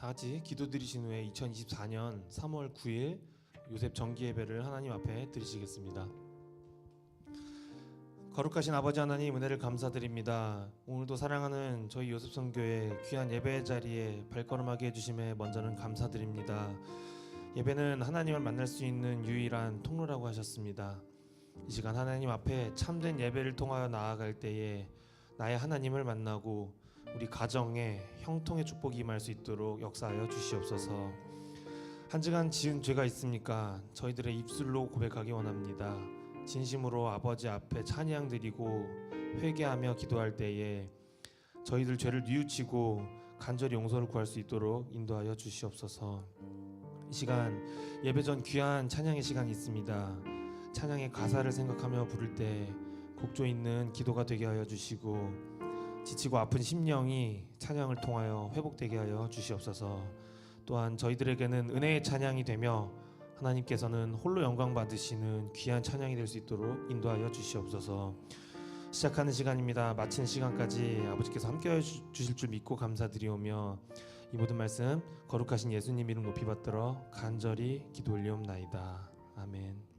다 같이 기도드리신 후에 2024년 3월 9일 요셉 정기 예배를 하나님 앞에 드리시겠습니다. 거룩하신 아버지 하나님, 은혜를 감사드립니다. 오늘도 사랑하는 저희 요셉선교회 귀한 예배 자리에 발걸음하게 해주심에 먼저는 감사드립니다. 예배는 하나님을 만날 수 있는 유일한 통로라고 하셨습니다. 이 시간 하나님 앞에 참된 예배를 통하여 나아갈 때에 나의 하나님을 만나고 우리 가정에 형통의 축복이 임할 수 있도록 역사하여 주시옵소서. 한 주간 지은 죄가 있습니까? 저희들의 입술로 고백하기 원합니다. 진심으로 아버지 앞에 찬양 드리고 회개하며 기도할 때에 저희들 죄를 뉘우치고 간절히 용서를 구할 수 있도록 인도하여 주시옵소서. 이 시간 예배 전 귀한 찬양의 시간이 있습니다. 찬양의 가사를 생각하며 부를 때 곡조 있는 기도가 되게 하여 주시고 지치고 아픈 심령이 찬양을 통하여 회복되게 하여 주시옵소서. 또한 저희들에게는 은혜의 찬양이 되며 하나님께서는 홀로 영광 받으시는 귀한 찬양이 될 수 있도록 인도하여 주시옵소서. 시작하는 시간입니다. 마치는 시간까지 아버지께서 함께하여 주실 줄 믿고 감사드리오며 이 모든 말씀 거룩하신 예수님 이름 높이 받들어 간절히 기도 올리옵나이다. 아멘.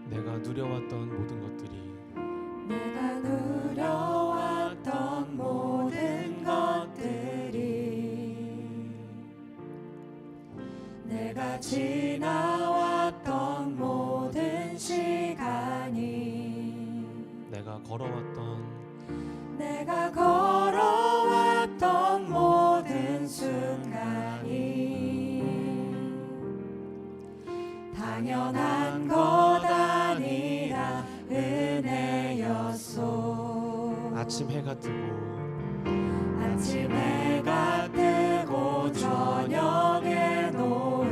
내가 누려왔던 모든 것들이 내가 누려왔던 모든 것들이 내가 지나왔던 모든 시간이 내가 걸어왔던 모든 순간이 당연한 것 아니라 은혜였소. 아침 해가 뜨고 저녁의 노을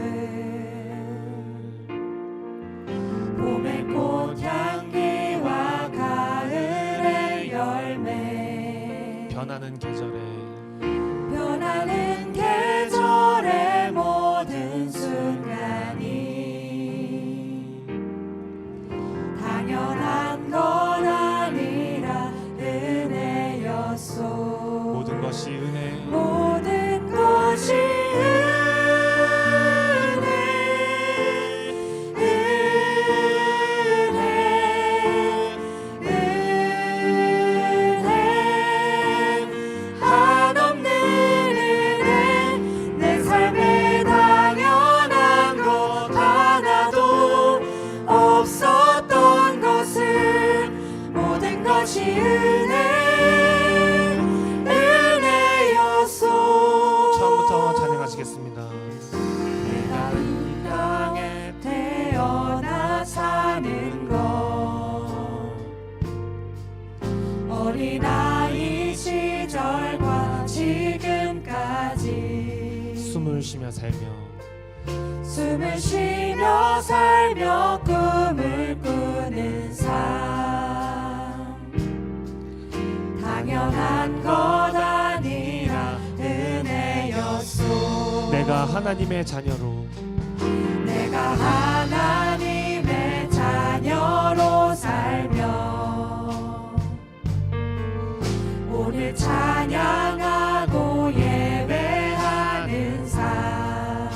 봄의 꽃향기와 가을의 열매 변하는 계절의 모든 순간이 당연한 것 아니라 은혜였소. 모든 것이 은혜 한없는 은혜. 내 삶에 당연한 것 하나도 없었던 것을 모든 것이 은혜였소. 처음부터 찬양하시겠습니다. 내가 이 땅에 태어나 사는 것 어린아이 시절과 지금까지 숨을 쉬며 살며 꿈을 꾸는 삶 당연한 것 아니라 은혜였소. 내가 하나님의 자녀로 살며 오늘 찬양하고 예배하는 삶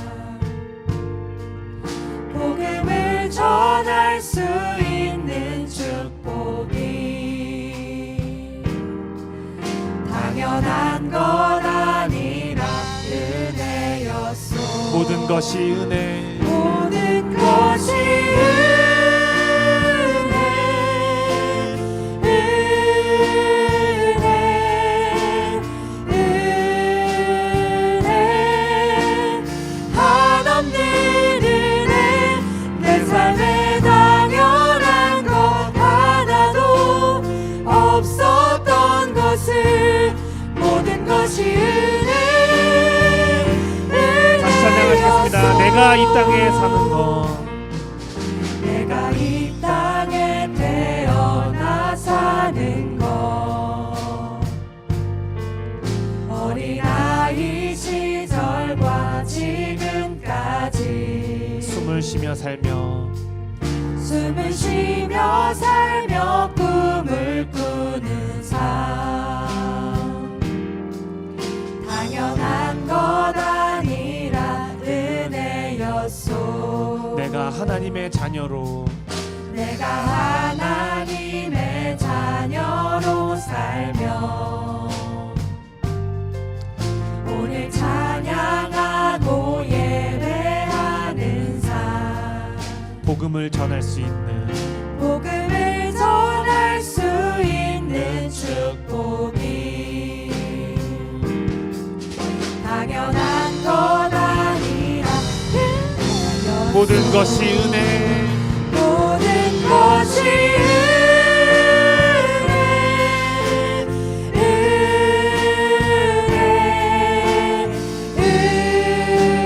복음을 전할 수 있는 축복이 당연한 것 아니라 은혜였소. 모든 것이 은혜 한없는 은혜. 내 삶에 당연한 것 하나도 없었던 것을 모든 것이 은혜. 다시 찬양하시겠습니다. 내가 이 땅에 사는 것 내가 이 땅에 태어나 사는 것 어린아이 시절과 숨을 쉬며 살며 숨을 쉬며 살며 꿈을 꾸는 삶 당연한 것 아니라 은혜였소. 내가 하나님의 자녀로 내가 하나님의 자녀로 살며 오늘 찬양하고 예배하는 삶 복음을 전할 수 있는 복음을 전할 수 있는 축복이 당연한 것 아니라 은혜였소. 모든 것이 은혜 모든 것이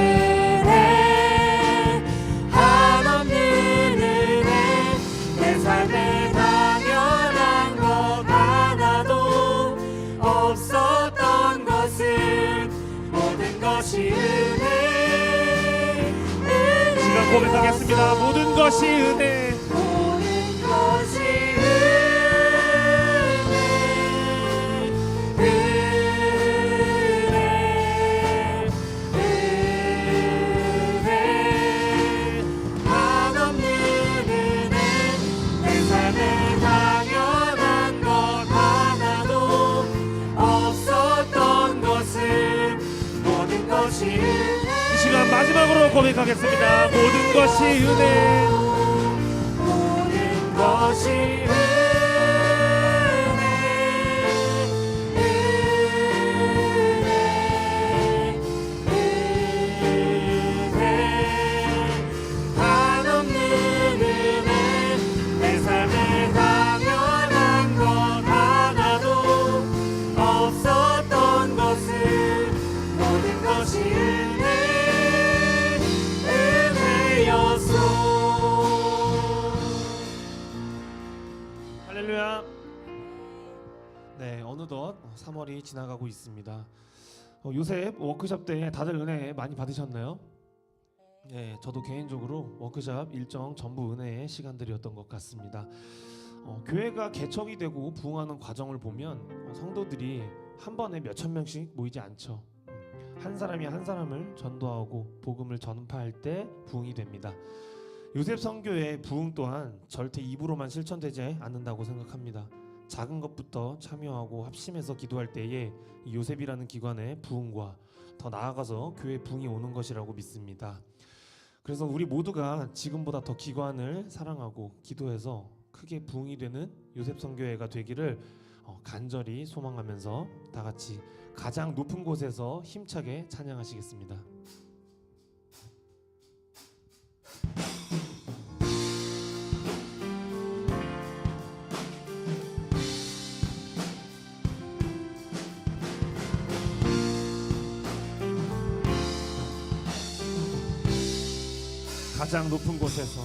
은혜 한없는 은혜 내 삶에 당연한 것 하나도 없었던 것은 모든 것이 은혜 지금 고백하겠습니다. 모든 것이 은혜 모든 것이 은혜 한없는 은혜 내 삶에 당연한 것 하나도 없었던 것은 모든 것이 이 시간 마지막으로 고백하겠습니다. 모든 것이 은혜 모든 것이 은혜 한없는 은혜 내 삶에 당연한 것 하나도 없었던 것은 모든 것이 은혜였소. 할렐루야. 네, 어느덧 3월이 지나가고 있습니다. 요셉 워크숍 때 다들 은혜 많이 받으셨나요? 네, 저도 개인적으로 워크숍 일정 전부 은혜의 시간들이었던 것 같습니다. 교회가 개척이 되고 부흥하는 과정을 보면 성도들이 한 번에 몇천 명씩 모이지 않죠. 한 사람이 한 사람을 전도하고 복음을 전파할 때 부흥이 됩니다. 요셉 선교의 부흥 또한 절대 입으로만 실천되지 않는다고 생각합니다. 작은 것부터 참여하고 합심해서 기도할 때에 이 요셉이라는 기관의 부흥과 더 나아가서 교회 부흥이 오는 것이라고 믿습니다. 그래서 우리 모두가 지금보다 더 기관을 사랑하고 기도해서 크게 부흥이 되는 요셉 선교회가 되기를 간절히 소망하면서 다 같이 가장 높은 곳에서 힘차게 찬양하시겠습니다. 가장 높은 곳에서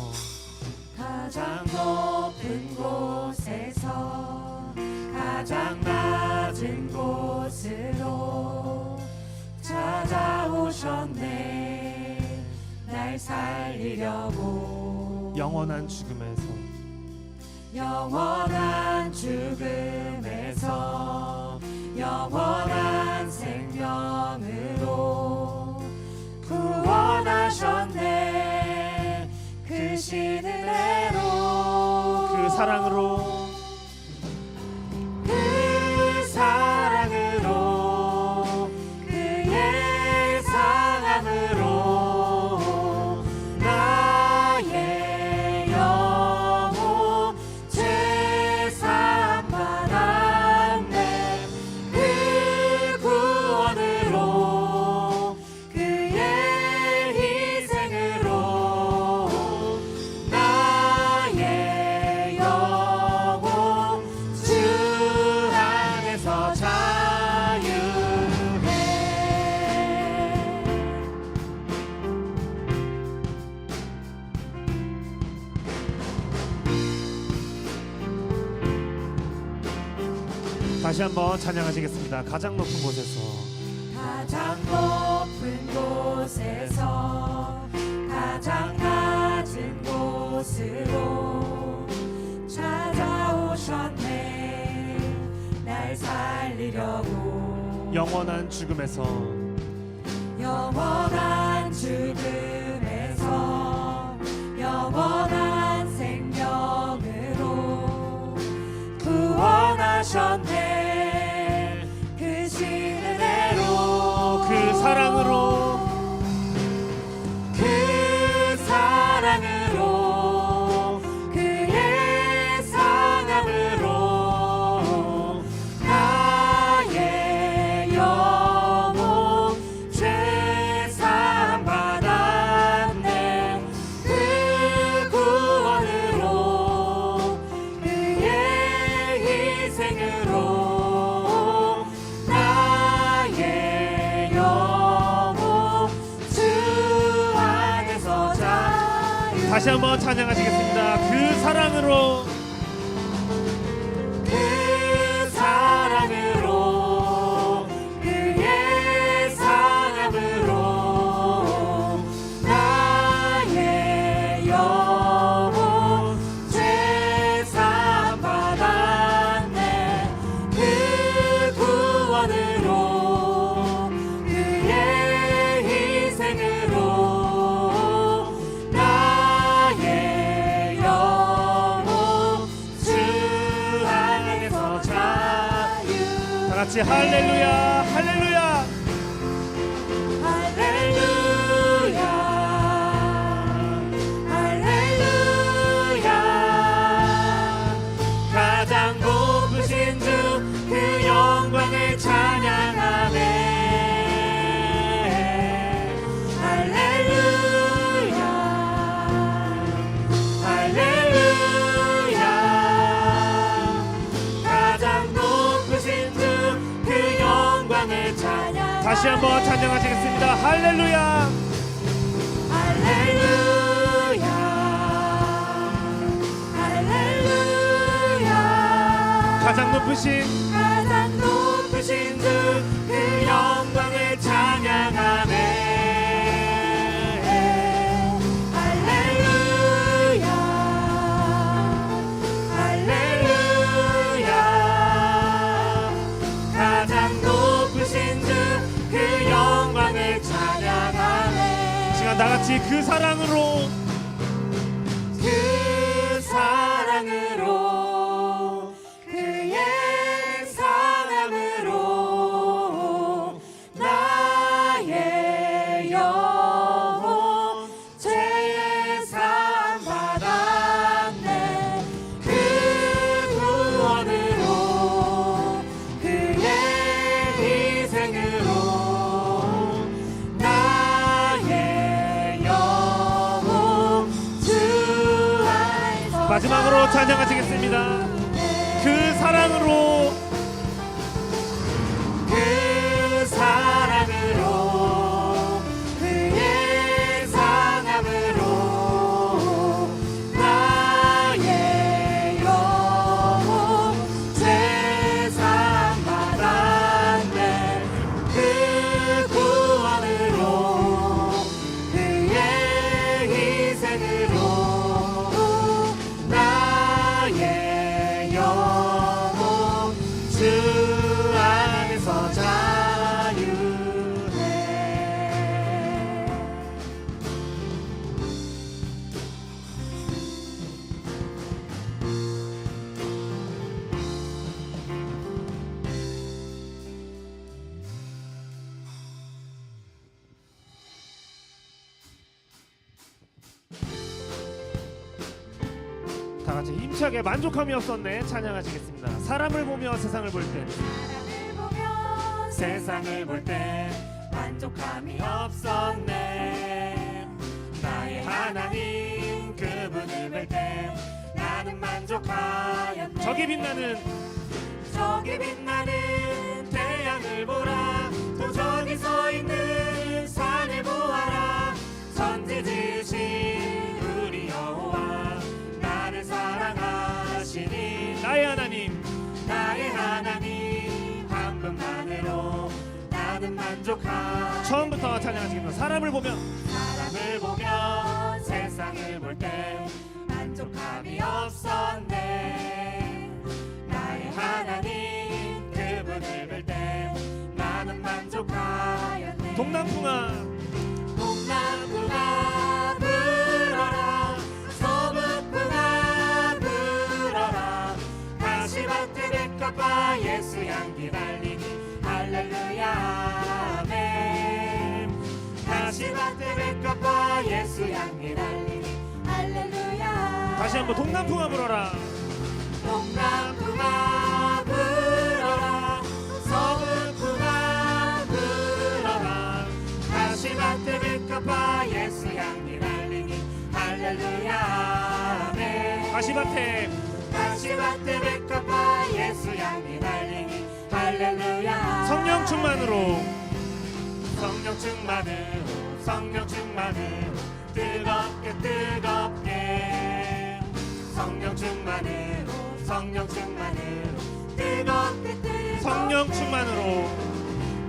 가장 높은 곳에서 가장 낮은 곳으로 찾아오셨네. 날 살리려고 영원한 죽음에서 영원한 죽음에서 영원한 생명으로 구원하셨네. 크신 은혜로 그 사랑으로 그 사랑으로 그의 사랑으로 나의 영혼 죄사함 받았네. 그 구원으로 그의 희생으로 나의 영혼 주 안에서 자유해. 다시 한번 찬양하시겠습니다. 가장 높은 곳에서 가장 높은 곳에서 가장 낮은 곳으로 찾아오셨네. 날 살리려고 영원한 죽음에서 영원한 죽음에서 영원한 생명으로 구원하셨네. 그 신은혜로 그 사랑으로 그 사랑으로 그의 상함으로 나의 영혼 죄사함 받았네. 그 구원으로 그의 희생으로 나의 영혼 주 안에서 자유. 다시 한번 찬양하시겠습니다. 그 사랑으로 그 사랑으로 그의 상함으로 나의 영혼 죄사함 받았네. 그 구원으로 그의 희생으로 나의 영혼 주 안에서 자유. 다 같이 할렐루야 할렐루야 할렐루야 할렐루야. 가장 높으신 주 그 영광을 찬양하네. 할렐루야 할렐루야. 가장 높으신 주 그 영광을 찬양. 다시 한번 찬양하시겠습니다. 할렐루야 할렐루야 할렐루야. 가장 높으신 가장 높으신 주 그 영광을 찬양하네. 할렐루야 할렐루야. 가장 높으신 주 그 영광을 찬양하네. 시간 다 같이 그 사랑으로 그 사랑으로 그의 상함으로 나의 영혼 죄사함 받았네. 그 구원으로 그의 희생으로 나의 영혼 주 안에서 마지막으로 찬양하시겠습니다. 그 사랑으로 그 사랑으로 그의 상함으로 나의 영혼 죄사함 받았네. 그 구원으로 그의 희생으로 나의 영혼 주 안에서 자유해. 다 같이 힘차게 만족함이 없었네 찬양하시겠습니다. 사람을 보며 세상을 볼 때 사람을 보며 세상을 볼 때 만족함이 없었네. 나의 하나님 그분을 뵐 때 나는 만족하였네. 저기 빛나는 저기 빛나는 태양을 보라. 또 저기 서 있는 산을 보아라. 전지지신 우리 여호와 나를 사랑하시니. 나의 하나님 나의 하나님 한 분만으로 나는 만족하. 처음부터 찬양하시겠습니다. 사람을 보며 사람을 보며 세상 세상을 볼 때 만족함이 없었네. 나의 하나님 그분을 볼 때 나는 만족하였네. 동남풍아 동남풍아 불어라, 서북풍아 불어라, 가시밭에 백합화 예수 향기 달리니 할렐루야 아멘. 가시밭에 백합화 예수 향기 달리니 할렐루야. 다시 한번 동남풍아 불어라. 동남풍아 불어라, 서북풍아 불어라, 가시밭에 백합화 예수 향기 달리니 할렐루야 아멘. 가시밭에 백합화 예수 향기 달리니 할렐루야. 성령 충만으로 성령 충만으로, 성령 충만으로, 뜨겁게 뜨겁게, 성령 충만으로, 성령 충만으로, 뜨겁게 뜨겁게, 성령 충만으로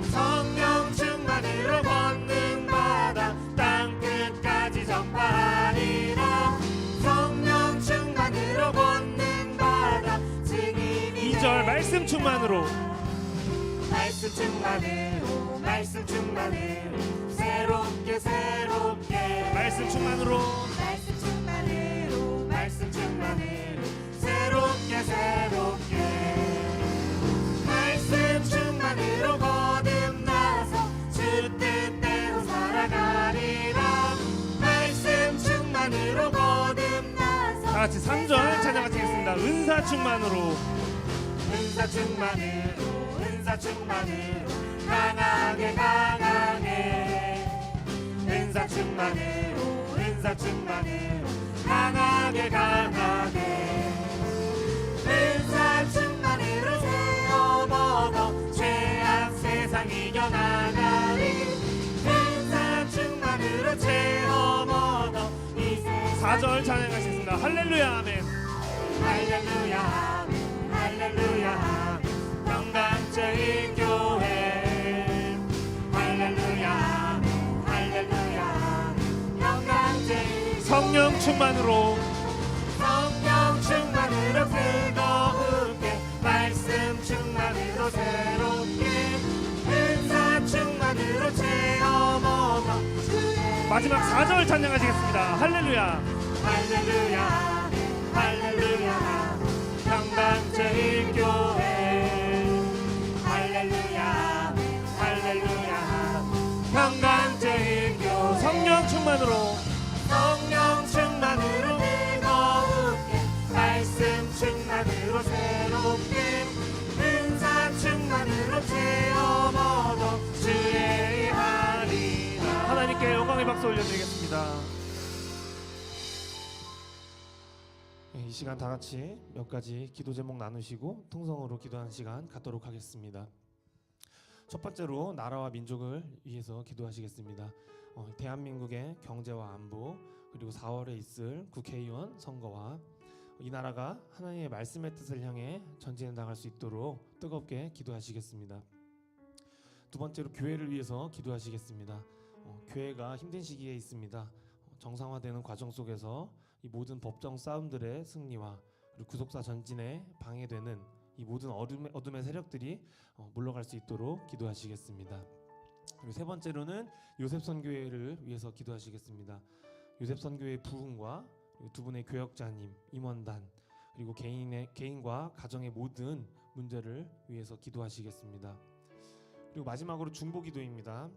성령 충만으로 권능받아 땅끝까지 전파하리라. 성령 충만으로 권능받아 증인이 2절 말씀 충만으로 말씀 충만으로, 말씀 충만으로, 새롭게 새롭게, 말씀 충만으로 말씀 충만으로, 말씀 충만으로, 새롭게 새롭게, 말씀 충만으로 거듭나서 주 뜻대로 살아가리라. 말씀 충만으로 거듭나서 다 같이 3절 찬양 같이 하겠습니다. 은사 충만으로 은사 충만으로, 은사 충만으로, 강하게 강하게, 은사 충만으로, 은사 충만으로, 강하게 강하게, 은사 충만으로 세워 먹어 죄악 세상 이겨나가리. 은사 충만으로 채워 먹어 이 세상. 4절 찬양하시겠습니다. 할렐루야 아멘. 할렐루야 아멘, 할렐루야 아멘. 평강제일 교회 할렐루야 아멘, 할렐루야 아멘. 평강제일 성령 충만으로 성령 충만으로 뜨겁게, 말씀 충만으로 새롭게, 은사 충만으로 채워 먹어 주의. 마지막 4절 찬양하시겠습니다. 할렐루야 할렐루야 아멘, 할렐루야 아멘. 평강제일 교회 할렐루야 아멘, 할렐루야 아멘. 평강제일 교회 성령 충만으로 성령 충만으로 뜨겁게, 말씀 충만으로 새롭게, 은사 충만으로 채워 먹어 주의 하리라. 하나님께 영광의 박수 올려드리겠습니다. 이 시간 다 같이 몇 가지 기도 제목 나누시고 통성으로 기도하는 시간 갖도록 하겠습니다. 첫 번째로 나라와 민족을 위해서 기도하시겠습니다. 대한민국의 경제와 안보, 그리고 4월에 있을 국회의원 선거와 이 나라가 하나님의 말씀의 뜻을 향해 전진해 나갈 수 있도록 뜨겁게 기도하시겠습니다. 두 번째로 교회를 위해서 기도하시겠습니다. 교회가 힘든 시기에 있습니다. 정상화되는 과정 속에서 이 모든 법정 싸움들의 승리와 그리고 구속사 전진에 방해되는 이 모든 어둠의 세력들이 물러갈 수 있도록 기도하시겠습니다. 그리고 세 번째로는 요셉선교회를 위해서 기도하시겠습니다. 요셉선교회 부흥과 두 분의 교역자님, 임원단, 그리고 개인과 가정의 모든 문제를 위해서 기도하시겠습니다. 그리고 마지막으로 중보기도입니다.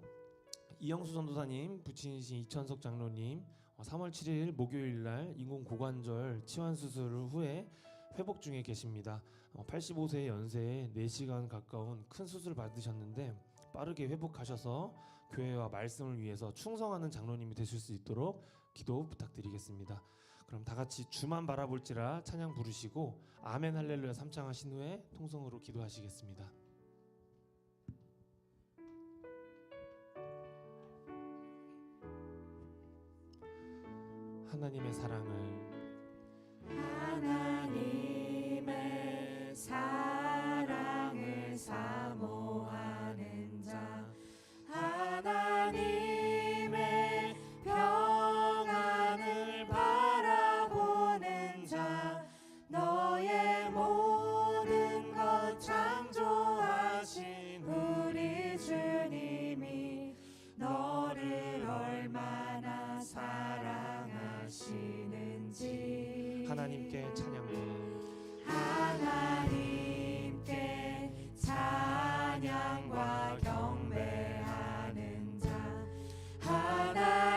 이영수 전도사님, 부친이신 이천석 장로님 3월 7일 목요일날 인공고관절 치환수술 후에 회복 중에 계십니다. 85세 연세에 4시간 가까운 큰 수술 받으셨는데 빠르게 회복하셔서 교회와 말씀을 위해서 충성하는 장로님이 되실 수 있도록 기도 부탁드리겠습니다. 그럼 다 같이 주만 바라볼지라 찬양 부르시고 아멘 할렐루야 3창 하신 후에 통성으로 기도하시겠습니다. 하나님의 사랑을 사모하는 자, 하나님의 평안을 하나님께 찬양과 하나님께 찬양과 경배하는 자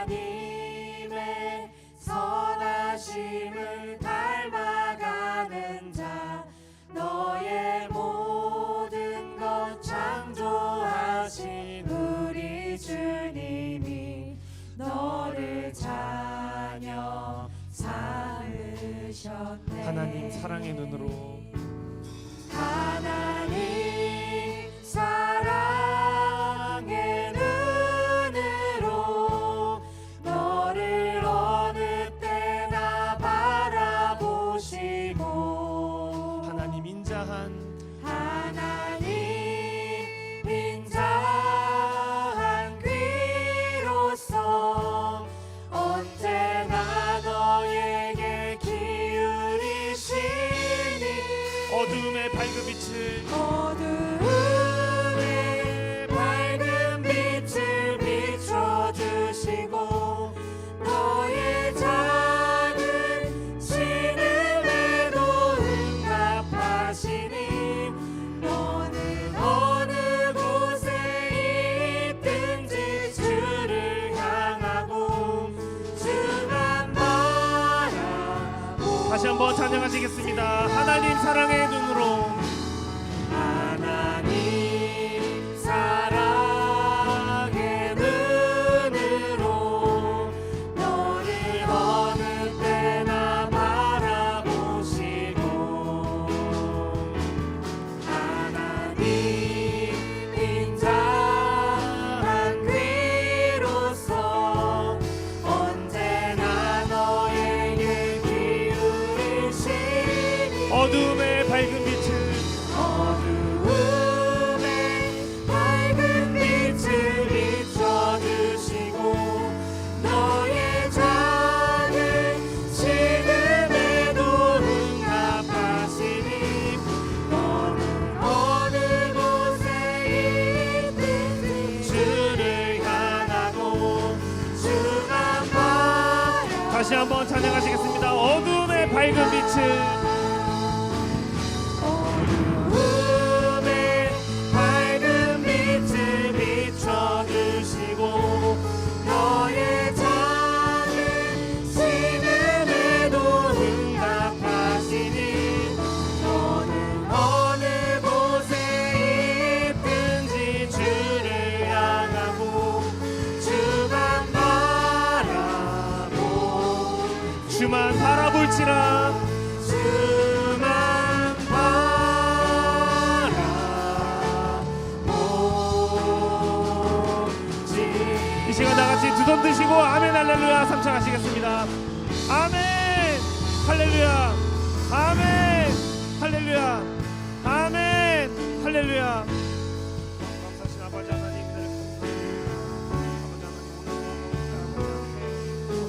하나님의 선하심을 닮아가는 자 너의 모든 것 창조하신 우리 주님이 너를 자녀 삼으셨네. 하나님 사랑의 눈으로 하나님 사랑의 눈으로 너를 어느 때나 바라보시고 하나님 인자한 하나님 인자한 귀로서 언제나 너에게 기울이시니 어둠의 밝은 빛을 어두움에 밝은 빛을 비춰주시고 너의 작은 신음에도 응답하시니 너는 어느 곳에 있든지 주를 향하고 주만 바라보고 다시 한번 찬양하시겠습니다. 하나님 사랑의 눈으로 하나님 사랑의 눈으로 너를 어느 때나 바라보시고 하나님 인자한 귀로서 언제나 너에게 기울이시니 어둠의 밝은 빛을 어두움에 밝은 빛을 비춰주시고 너의 작은 신음에도 응답하시니 너는 어느 곳에 있든지 주를 향하고 주만 바라 다시 한번 찬양하시겠습니다. 어둠의 밝은 빛을 어두움에 밝은 빛을 비춰주시고 너의 작은 신음에도 응답하시니 너는 어느 곳에 있든지 주를 향하고 주만 바라보 주만 바라볼지라 주만 바라보지. 이 시간 다같이 두 손 드시고 아멘 할렐루야 삼창하시겠습니다. 아멘 할렐루야 아멘 할렐루야 아멘 할렐루야. 감사하신 아버지 하나님 은혜를 감사합니다. 아버지 하나님 오늘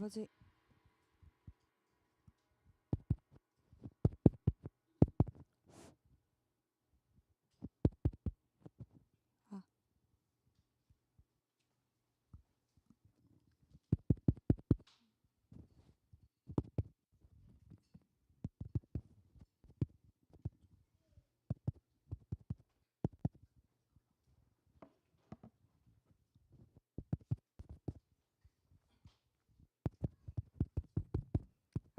아버지, 아,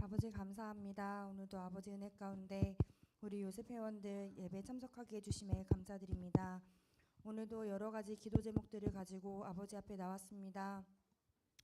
아버지 감사합니다. 오늘도 아버지 은혜 가운데 우리 요셉 회원들 예배 참석하게 해주심에 감사드립니다. 오늘도 여러 가지 기도 제목들을 가지고 아버지 앞에 나왔습니다.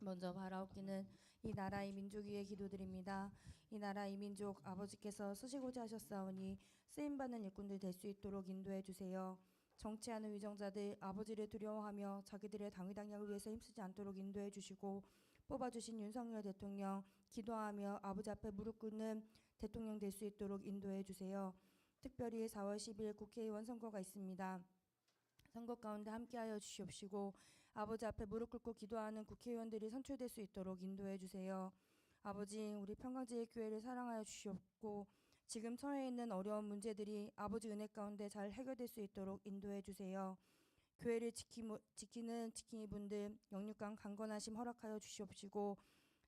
먼저 바라옵기는 이 나라 이 민족 위에 기도드립니다. 이 나라 이 민족 아버지께서 쓰시고자 하셨사오니 쓰임받는 일꾼들 될 수 있도록 인도해 주세요. 정치하는 위정자들 아버지를 두려워하며 자기들의 당위당략을 위해서 힘쓰지 않도록 인도해 주시고, 뽑아주신 윤석열 대통령 기도하며 아버지 앞에 무릎 꿇는 대통령 될 수 있도록 인도해 주세요. 특별히 4월 10일 국회의원 선거가 있습니다. 선거 가운데 함께하여 주시옵시고 아버지 앞에 무릎 꿇고 기도하는 국회의원들이 선출될 수 있도록 인도해 주세요. 아버지, 우리 평강제일교회를 사랑하여 주시옵고 지금 처해 있는 어려운 문제들이 아버지 은혜 가운데 잘 해결될 수 있도록 인도해 주세요. 교회를 지키는 지킴이분들 영육간 강건하심 허락하여 주시옵시고,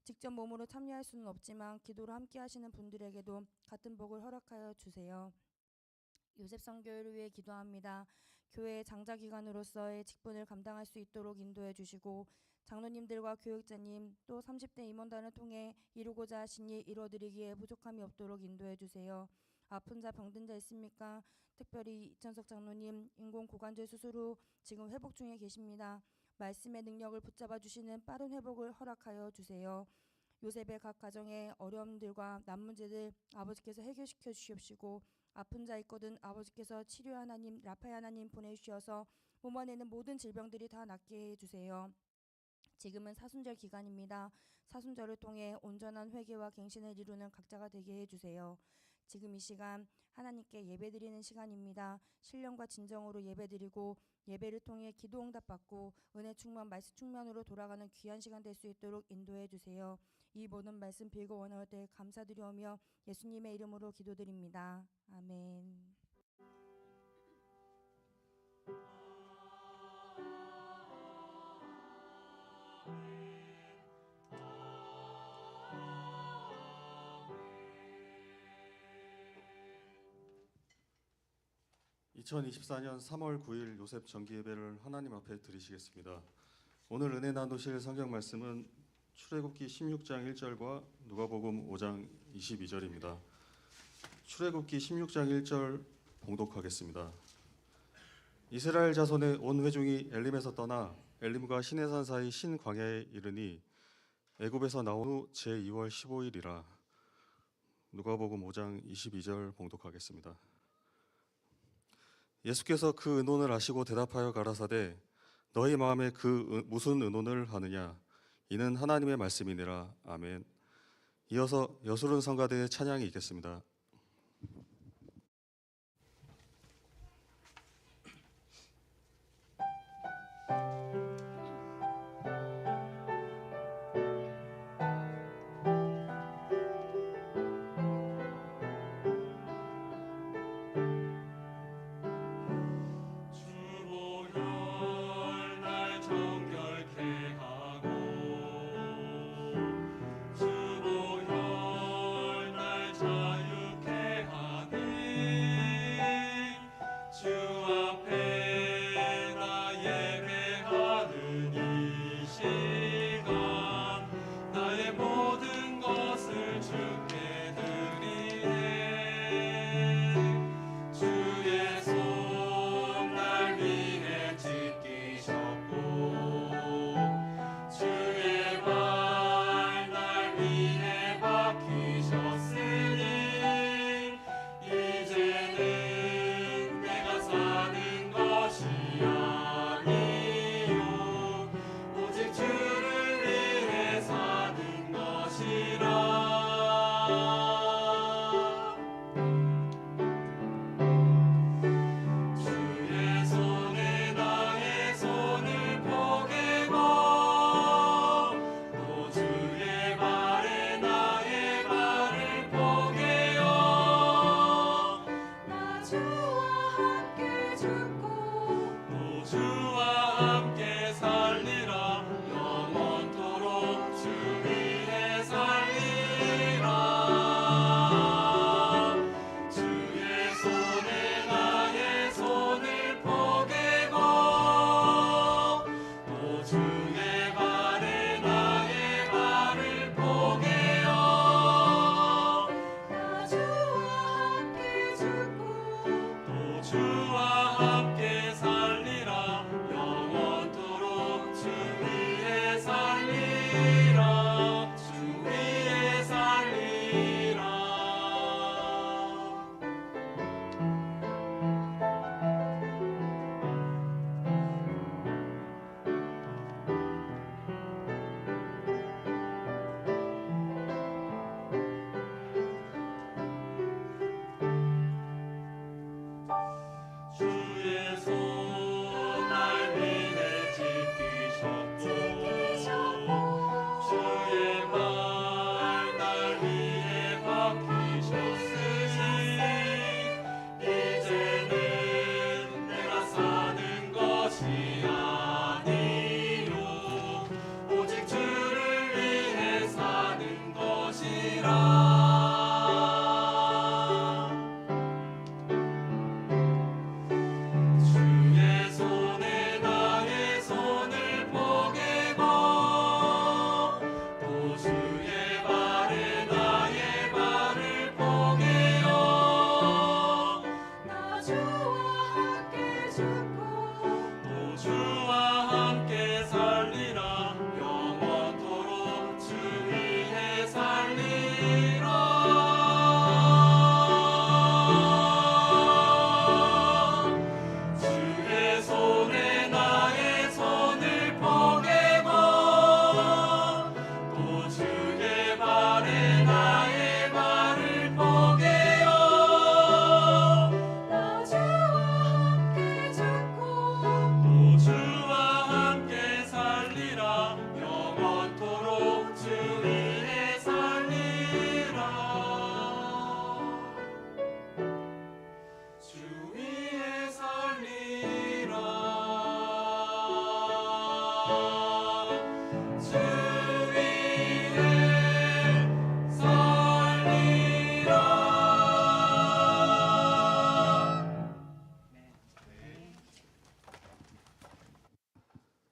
직접 몸으로 참여할 수는 없지만 기도로 함께 하시는 분들에게도 같은 복을 허락하여 주세요. 요셉 선교회를 위해 기도합니다. 교회의 장자기관으로서의 직분을 감당할 수 있도록 인도해 주시고, 장로님들과 교육자님 또 30대 임원단을 통해 이루고자 하신 일 이루어드리기에 부족함이 없도록 인도해 주세요. 아픈 자 병든 자 있습니까? 특별히 이천석 장로님 인공고관절 수술 후 지금 회복 중에 계십니다. 말씀의 능력을 붙잡아 주시는 빠른 회복을 허락하여 주세요. 요셉의 각 가정의 어려움들과 난 문제들 아버지께서 해결시켜 주시옵시고, 아픈 자 있거든 아버지께서 치료 하나님 라파의 하나님 보내주셔서 몸 안에 있는 모든 질병들이 다 낫게 해주세요. 지금은 사순절 기간입니다. 사순절을 통해 온전한 회개와 갱신을 이루는 각자가 되게 해주세요. 지금 이 시간 하나님께 예배드리는 시간입니다. 신령과 진정으로 예배드리고 예배를 통해 기도 응답받고 은혜 충만 말씀 충만으로 돌아가는 귀한 시간 될 수 있도록 인도해 주세요. 이 모든 말씀 빌고 원할 때 감사드리오며 예수님의 이름으로 기도드립니다. 아멘. (2024년 3월 9일) 요셉 정기예배를 하나님 앞에 드리시겠습니다. 오늘 은혜 나누실 성경 말씀은 출애굽기 16장 1절과 누가복음 5장 22절입니다. 출애굽기 16장 1절 봉독하겠습니다. 이스라엘 자손의 온 회중이 엘림에서 떠나 엘림과 시내산 사이 신 광야에 이르니 애굽에서 나온 후 제2월 15일이라. 누가복음 5장 22절 봉독하겠습니다. 예수께서 그 의논을 아시고 대답하여 가라사대 너희 마음에 무슨 의논을 하느냐 이는 하나님의 말씀이니라. 아멘. 이어서 여수른 성가대의 찬양이 있겠습니다. 주보혈 날 자유케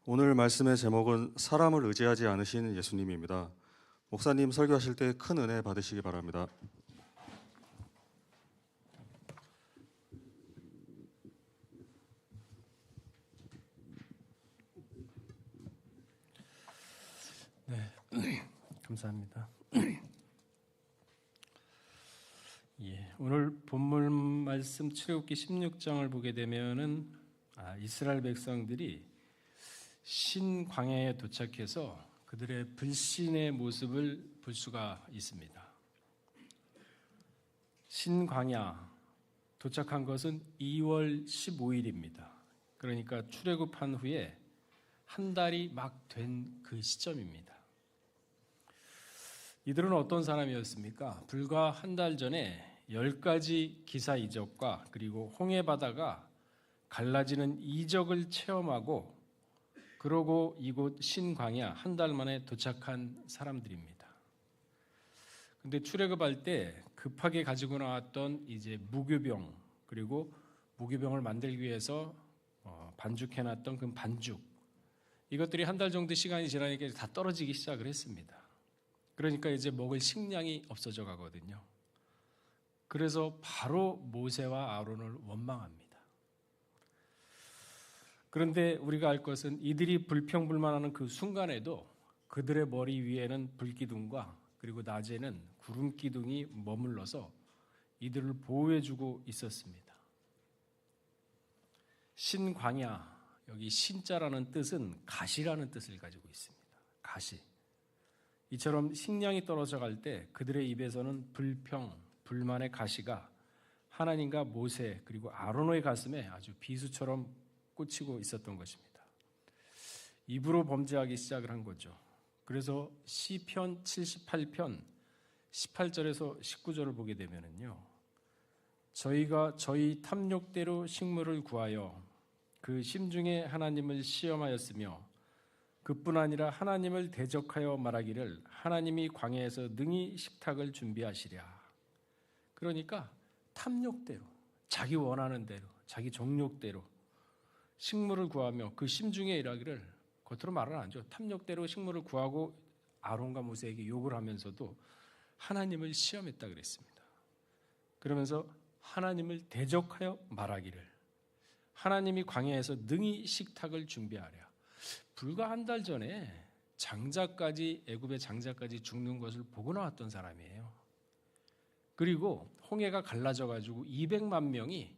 오늘 말씀의 제목은 사람을 의지하지 않으신 예수님입니다. 목사님 설교하실 때 큰 은혜 받으시기 바랍니다. 감사합니다. 오늘 본문 말씀 출애굽기 16장을 보게 되면은 이스라엘 백성들이 신 광야에 도착해서 그들의 불신의 모습을 볼 수가 있습니다. 신 광야 도착한 것은 2월 15일입니다. 그러니까 출애굽한 후에 한 달이 막 된 그 시점입니다. 이들은 어떤 사람이었습니까? 불과 한 달 전에 10가지 기사 이적과 그리고 홍해 바다가 갈라지는 이적을 체험하고 그러고 이곳 신광야 한 달 만에 도착한 사람들입니다. 근데 출애굽할 때 급하게 가지고 나왔던 이제 무교병 그리고 무교병을 만들기 위해서 반죽해놨던 그 반죽 이것들이 한 달 정도 시간이 지나니까 다 떨어지기 시작을 했습니다. 그러니까 이제 먹을 식량이 없어져 가거든요. 그래서 바로 모세와 아론을 원망합니다. 그런데 우리가 알 것은 이들이 불평불만하는 그 순간에도 그들의 머리 위에는 불기둥과 그리고 낮에는 구름기둥이 머물러서 이들을 보호해주고 있었습니다. 신광야, 여기 신자라는 뜻은 가시라는 뜻을 가지고 있습니다. 가시. 이처럼 식량이 떨어져 갈 때 그들의 입에서는 불평, 불만의 가시가 하나님과 모세 그리고 아론의 가슴에 아주 비수처럼 꽂히고 있었던 것입니다. 입으로 범죄하기 시작을 한 거죠. 그래서 시편 78편 18절에서 19절을 보게 되면은요. 저희가 저희 탐욕대로 식물을 구하여 그 심중에 하나님을 시험하였으며 그뿐 아니라 하나님을 대적하여 말하기를 하나님이 광야에서 능히 식탁을 준비하시랴. 그러니까 탐욕대로 자기 원하는 대로 자기 정욕대로 식물을 구하며 그 심중에 일하기를 겉으로 말은 안 하죠. 탐욕대로 식물을 구하고 아론과 모세에게 욕을 하면서도 하나님을 시험했다 그랬습니다. 그러면서 하나님을 대적하여 말하기를 하나님이 광야에서 능히 식탁을 준비하랴. 불과 한 달 전에 장자까지 애굽의 장자까지 죽는 것을 보고 나왔던 사람이에요. 그리고 홍해가 갈라져 가지고 200만 명이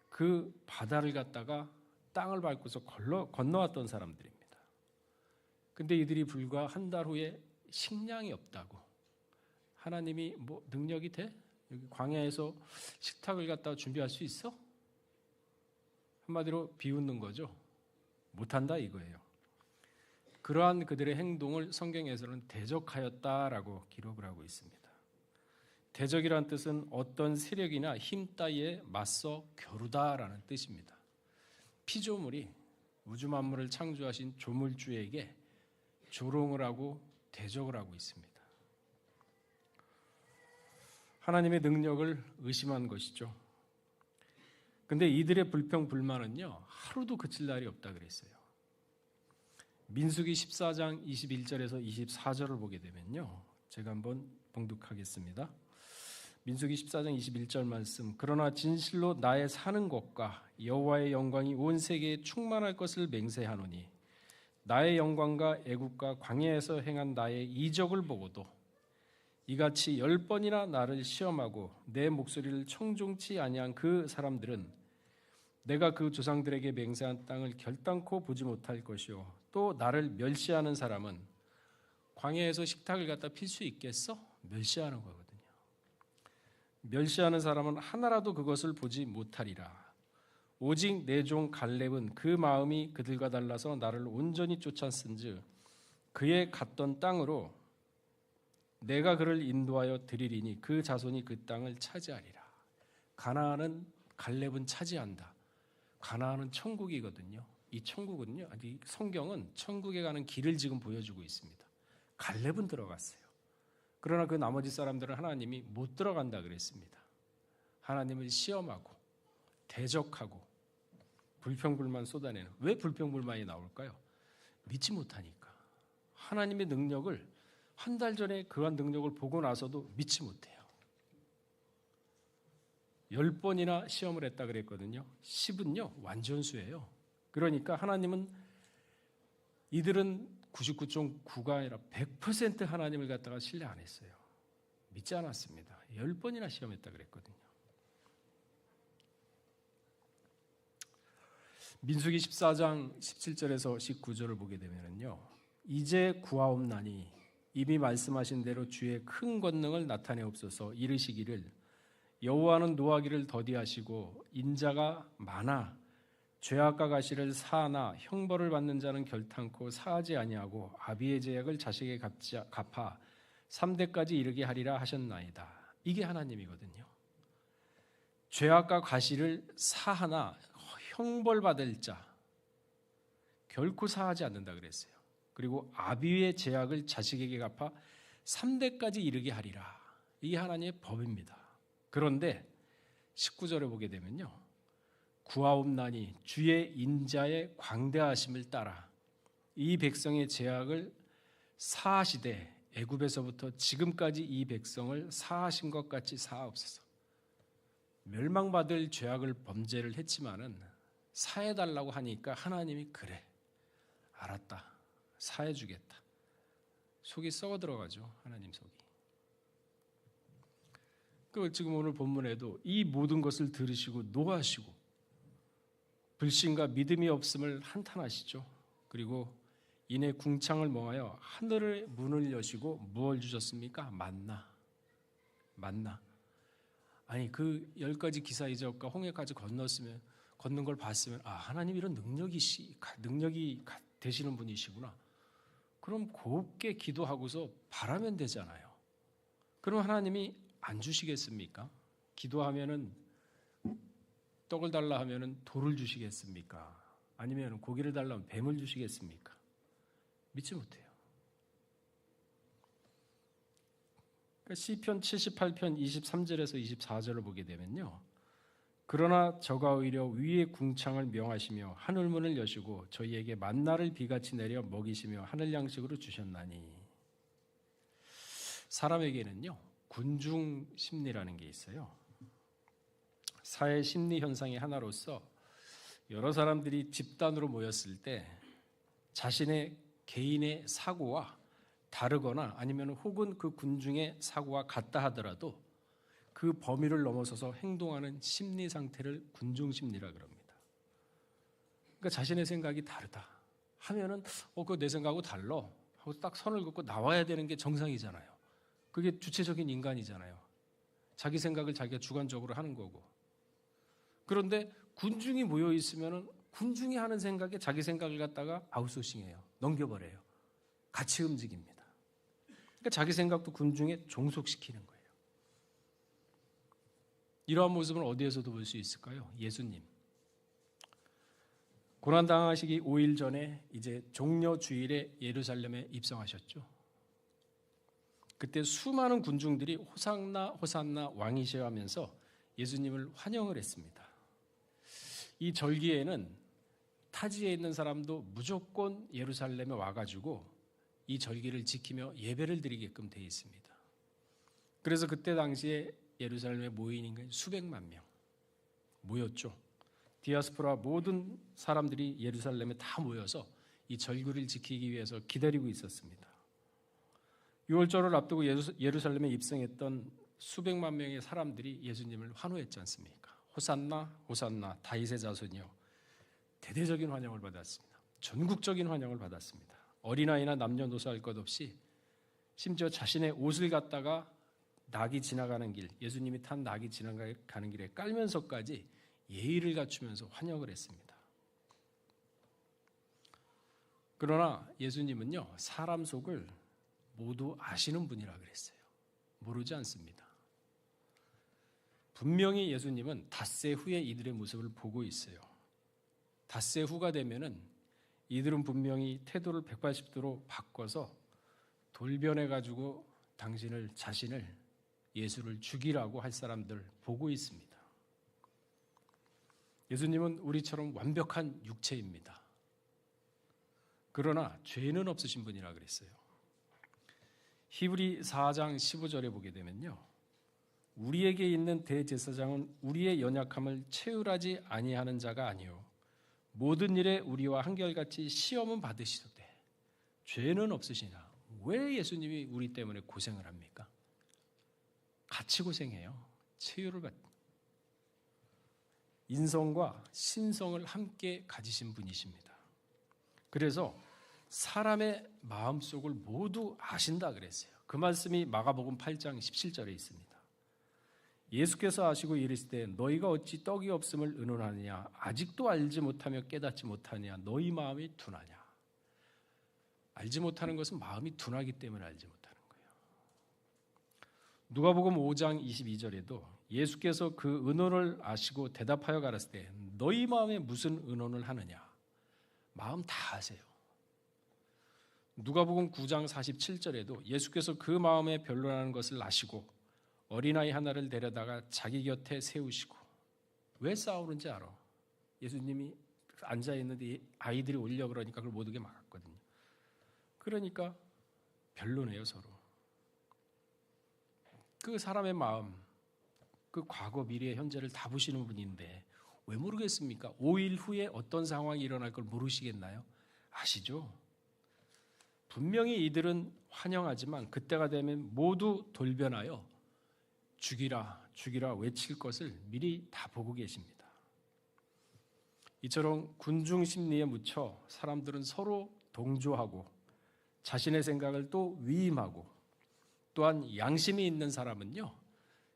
그 바다를 갔다가 땅을 밟고서 건너왔던 사람들입니다. 근데 이들이 불과 한 달 후에 식량이 없다고 하나님이 뭐 능력이 돼? 여기 광야에서 식탁을 갖다가 준비할 수 있어? 한마디로 비웃는 거죠. 못한다 이거예요. 그러한 그들의 행동을 성경에서는 대적하였다라고 기록을 하고 있습니다. 대적이란 뜻은 어떤 세력이나 힘 따위에 맞서 겨루다라는 뜻입니다. 피조물이 우주 만물을 창조하신 조물주에게 조롱을 하고 대적을 하고 있습니다. 하나님의 능력을 의심한 것이죠. 근데 이들의 불평 불만은요 하루도 그칠 날이 없다 그랬어요. 민수기 14장 21절에서 24절을 보게 되면요 제가 한번 봉독하겠습니다. 민수기 14장 21절 말씀. 그러나 진실로 나의 사는 것과 여호와의 영광이 온 세계에 충만할 것을 맹세하노니 나의 영광과 애국과 광야에서 행한 나의 이적을 보고도 이같이 10번이나 나를 시험하고 내 목소리를 청종치 아니한 그 사람들은 내가 그 조상들에게 맹세한 땅을 결단코 보지 못할 것이요 또 나를 멸시하는 사람은 광야에서 식탁을 갖다 필 수 있겠어? 멸시하는 거거든요. 멸시하는 사람은 하나라도 그것을 보지 못하리라. 오직 내 종 갈렙은 그 마음이 그들과 달라서 나를 온전히 쫓았은즉 그의 갔던 땅으로 내가 그를 인도하여 드리리니 그 자손이 그 땅을 차지하리라. 가나안은 갈렙은 차지한다. 가나안은 천국이거든요. 이 천국은요, 아니 성경은 천국에 가는 길을 지금 보여주고 있습니다. 갈렙은 들어갔어요. 그러나 그 나머지 사람들은 하나님이 못 들어간다 그랬습니다. 하나님을 시험하고 대적하고 불평불만 쏟아내는. 왜 불평불만이 나올까요? 믿지 못하니까. 하나님의 능력을 한 달 전에 그한 능력을 보고 나서도 믿지 못해요. 10번이나 시험을 했다 그랬거든요. 10은요 완전수예요. 그러니까 하나님은 이들은 99.9가 아니라 100% 하나님을 갖다가 신뢰 안 했어요. 믿지 않았습니다. 10번이나 시험했다 그랬거든요. 민수기 14장 17절에서 19절을 보게 되면요, 이제 구하옵나니 이미 말씀하신 대로 주의 큰 권능을 나타내옵소서. 이르시기를 여호와는 노하기를 더디하시고 인자가 많아 죄악과 가시를 사하나 형벌을 받는 자는 결탄코 사하지 아니하고 아비의 죄악을 자식에게 갚아 3대까지 이르게 하리라 하셨나이다. 이게 하나님이거든요. 죄악과 가시를 사하나 형벌받을 자 결코 사하지 않는다 그랬어요. 그리고 아비의 죄악을 자식에게 갚아 3대까지 이르게 하리라. 이게 하나님의 법입니다. 그런데 19절에 보게 되면요, 구하옵나니 주의 인자의 광대하심을 따라 이 백성의 죄악을 사하시되 애굽에서부터 지금까지 이 백성을 사하신 것 같이 사하옵소서. 멸망받을 죄악을 범죄를 했지만은 사해달라고 하니까 하나님이 그래 알았다 사해주겠다. 속이 썩어 들어가죠. 하나님 속이. 그 지금 오늘 본문에도 이 모든 것을 들으시고 노하시고 불신과 믿음이 없음을 한탄하시죠. 그리고 이내 궁창을 멍하여 하늘의 문을 여시고 무엇을 주셨습니까? 만나. 아니 그 10가지 기사 이적과 홍해까지 걷는 걸 봤으면 하나님 이런 능력이 되시는 분이시구나. 그럼 곱게 기도하고서 바라면 되잖아요. 그럼 하나님이 안 주시겠습니까? 기도하면은 떡을 달라 하면은 돌을 주시겠습니까? 아니면 고기를 달라 하면 뱀을 주시겠습니까? 믿지 못해요. 그러니까 시편 78편 23절에서 24절을 보게 되면요, 그러나 저가 오히려 위의 궁창을 명하시며 하늘문을 여시고 저희에게 만나를 비같이 내려 먹이시며 하늘 양식으로 주셨나니. 사람에게는요 군중 심리라는 게 있어요. 사회 심리 현상의 하나로서 여러 사람들이 집단으로 모였을 때 자신의 개인의 사고와 다르거나 아니면 혹은 그 군중의 사고와 같다 하더라도 그 범위를 넘어서서 행동하는 심리 상태를 군중 심리라 그럽니다. 그러니까 자신의 생각이 다르다 하면은 그거 내 생각하고 달라 하고 딱 선을 긋고 나와야 되는 게 정상이잖아요. 그게 주체적인 인간이잖아요. 자기 생각을 자기가 주관적으로 하는 거고. 그런데 군중이 모여 있으면은 군중이 하는 생각에 자기 생각을 갖다가 아웃소싱해요. 넘겨버려요. 같이 움직입니다. 그러니까 자기 생각도 군중에 종속시키는 거예요. 이러한 모습을 어디에서도 볼 수 있을까요? 예수님. 고난당하시기 5일 전에 이제 종려 주일에 예루살렘에 입성하셨죠. 그때 수많은 군중들이 호산나 호산나 왕이시여 하면서 예수님을 환영을 했습니다. 이 절기에는 타지에 있는 사람도 무조건 예루살렘에 와가지고 이 절기를 지키며 예배를 드리게끔 되어 있습니다. 그래서 그때 당시에 예루살렘에 모인 인간이 수백만 명 모였죠. 디아스포라 모든 사람들이 예루살렘에 다 모여서 이 절기를 지키기 위해서 기다리고 있었습니다. 6월절을 앞두고 예루살렘에 입성했던 수백만 명의 사람들이 예수님을 환호했지 않습니까? 호산나 호산나 다윗의 자손이여. 대대적인 환영을 받았습니다. 전국적인 환영을 받았습니다. 어린아이나 남녀노소 할 것 없이 심지어 자신의 옷을 갖다가 낙이 지나가는 길, 예수님이 탄 낙이 지나가는 길에 깔면서까지 예의를 갖추면서 환영을 했습니다. 그러나 예수님은요, 사람 속을 모두 아시는 분이라 그랬어요. 모르지 않습니다. 분명히 예수님은 닷새 후에 이들의 모습을 보고 있어요. 닷새 후가 되면은 이들은 분명히 태도를 180도로 바꿔서 돌변해 가지고 자신을 예수를 죽이라고 할 사람들 보고 있습니다. 예수님은 우리처럼 완벽한 육체입니다. 그러나 죄는 없으신 분이라 그랬어요. 히브리 4장 15절에 보게 되면요. 우리에게 있는 대제사장은 우리의 연약함을 체휼하지 아니하는 자가 아니요 모든 일에 우리와 한결같이 시험은 받으시되 죄는 없으시나. 왜 예수님이 우리 때문에 고생을 합니까? 같이 고생해요. 체휼을 받. 인성과 신성을 함께 가지신 분이십니다. 그래서 사람의 마음속을 모두 아신다 그랬어요. 그 말씀이 마가복음 8장 17절에 있습니다. 예수께서 아시고 이르시되 너희가 어찌 떡이 없음을 의논하느냐 아직도 알지 못하며 깨닫지 못하느냐 너희 마음이 둔하냐. 알지 못하는 것은 마음이 둔하기 때문에 알지 못하는 거예요. 누가복음 5장 22절에도 예수께서 그 의논을 아시고 대답하여 가라사대 너희 마음에 무슨 의논을 하느냐. 마음 다 아세요. 누가복음 9장 47절에도 예수께서 그 마음에 변론하는 것을 아시고 어린아이 하나를 데려다가 자기 곁에 세우시고. 왜 싸우는지 알아. 예수님이 앉아있는데 아이들이 오려고 그러니까 그걸 못 오게 막았거든요. 그러니까 변론해요 서로. 그 사람의 마음, 그 과거, 미래, 현재를 다 보시는 분인데 왜 모르겠습니까? 5일 후에 어떤 상황이 일어날 걸 모르시겠나요? 아시죠? 분명히 이들은 환영하지만 그때가 되면 모두 돌변하여 죽이라 죽이라 외칠 것을 미리 다 보고 계십니다. 이처럼 군중 심리에 묻혀 사람들은 서로 동조하고 자신의 생각을 또 위임하고 또한 양심이 있는 사람은요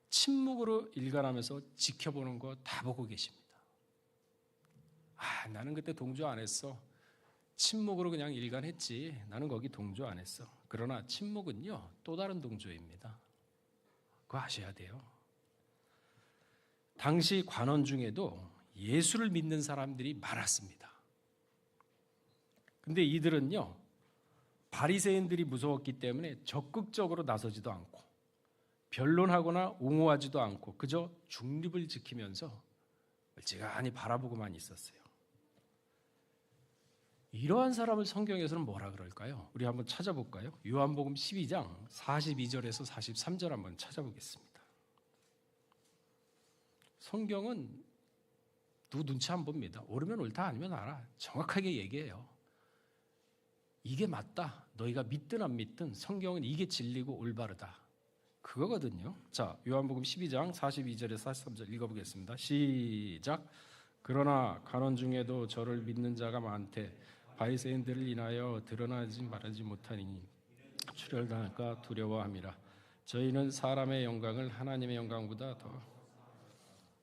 침묵으로 일관하면서 지켜보는 거 다 보고 계십니다. 나는 그때 동조 안 했어. 침묵으로 그냥 일관했지. 나는 거기 동조 안 했어. 그러나 침묵은요 또 다른 동조입니다. 그거 아셔야 돼요. 당시 관원 중에도 예수를 믿는 사람들이 많았습니다. 근데 이들은요 바리새인들이 무서웠기 때문에 적극적으로 나서지도 않고 변론하거나 옹호하지도 않고 그저 중립을 지키면서 멀찌감히 바라보고만 있었어요. 이러한 사람을 성경에서는 뭐라 그럴까요? 우리 한번 찾아볼까요? 요한복음 12장 42절에서 43절 한번 찾아보겠습니다. 성경은 누구 눈치 안 봅니다. 옳으면 옳다 아니면 알아. 정확하게 얘기해요. 이게 맞다. 너희가 믿든 안 믿든 성경은 이게 진리고 올바르다. 그거거든요. 자, 요한복음 12장 42절에서 43절 읽어보겠습니다. 시작. 그러나 간원 중에도 저를 믿는 자가 많되 바리새인들을 인하여 드러나지 말하지 못하니 출혈당할까 두려워함이라. 저희는 사람의 영광을 하나님의 영광보다 더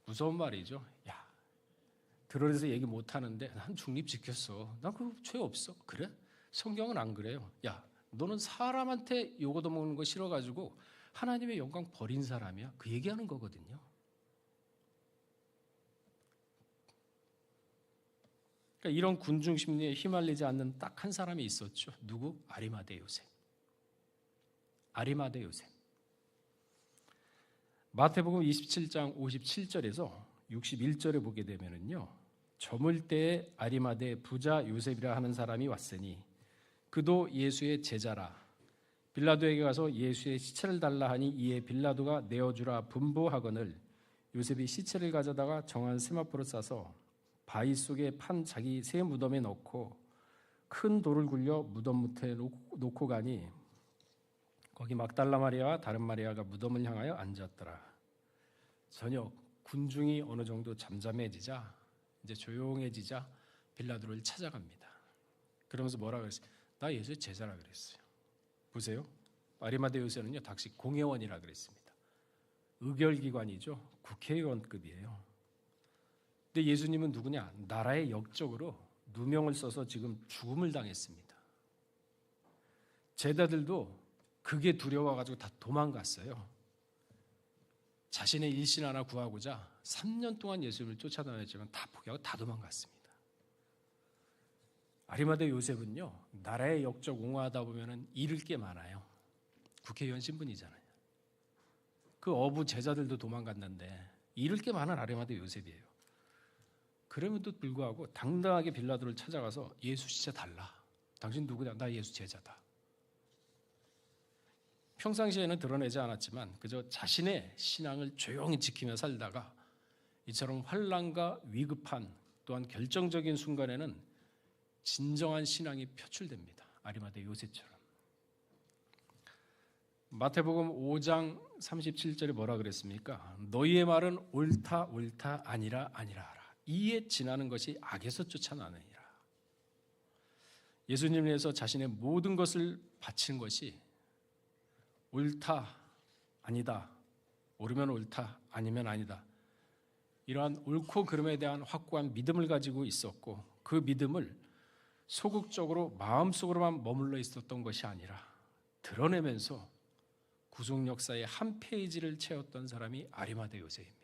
무서운 말이죠. 야, 드러내서 얘기 못하는데 난 중립 지켰어. 난 그 죄 없어. 그래? 성경은 안 그래요. 야, 너는 사람한테 요거 얻어먹는 거 싫어가지고 하나님의 영광 버린 사람이야. 그 얘기하는 거거든요. 그러니까 이런 군중 심리에 휘말리지 않는 딱 한 사람이 있었죠. 누구? 아리마대 요셉. 아리마대 요셉. 마태복음 27장 57절에서 61절에 보게 되면은요. 저물 때에 아리마대 부자 요셉이라 하는 사람이 왔으니 그도 예수의 제자라. 빌라도에게 가서 예수의 시체를 달라 하니 이에 빌라도가 내어주라 분부하거늘 요셉이 시체를 가져다가 정한 세마포로 싸서 바위 속에 판 자기 새 무덤에 넣고 큰 돌을 굴려 무덤 밑에 놓고 가니 거기 막달라 마리아와 다른 마리아가 무덤을 향하여 앉았더라. 저녁 군중이 어느 정도 잠잠해지자 이제 조용해지자 빌라도를 찾아갑니다. 그러면서 뭐라 그랬어요? 나 예수의 제자라 그랬어요. 보세요. 아리마대 요새는요 당시 공회원이라 그랬습니다. 의결기관이죠. 국회의원급이에요. 근데 예수님은 누구냐? 나라의 역적으로 누명을 써서 지금 죽음을 당했습니다. 제자들도 그게 두려워가지고 다 도망갔어요. 자신의 일신 하나 구하고자 3년 동안 예수님을 쫓아다녔지만 다 포기하고 다 도망갔습니다. 아리마대 요셉은요, 나라의 역적 옹호하다 보면은 잃을 게 많아요. 국회의원 신분이잖아요. 그 어부 제자들도 도망갔는데 잃을 게 많은 아리마대 요셉이에요. 그럼에도 불구하고 당당하게 빌라도를 찾아가서 예수 진짜 달라. 당신 누구냐? 나 예수 제자다. 평상시에는 드러내지 않았지만 그저 자신의 신앙을 조용히 지키며 살다가 이처럼 환난과 위급한 또한 결정적인 순간에는 진정한 신앙이 표출됩니다. 아리마대 요셉처럼. 마태복음 5장 37절에 뭐라 그랬습니까? 너희의 말은 옳다 옳다 아니라 아니라 하라. 이에 지나는 것이 악에서 쫓아나느니라. 예수님께서 자신의 모든 것을 바친 것이 옳다 아니다, 옳으면 옳다 아니면 아니다, 이러한 옳고 그름에 대한 확고한 믿음을 가지고 있었고, 그 믿음을 소극적으로 마음속으로만 머물러 있었던 것이 아니라 드러내면서 구속 역사의 한 페이지를 채웠던 사람이 아리마대 요셉입니다.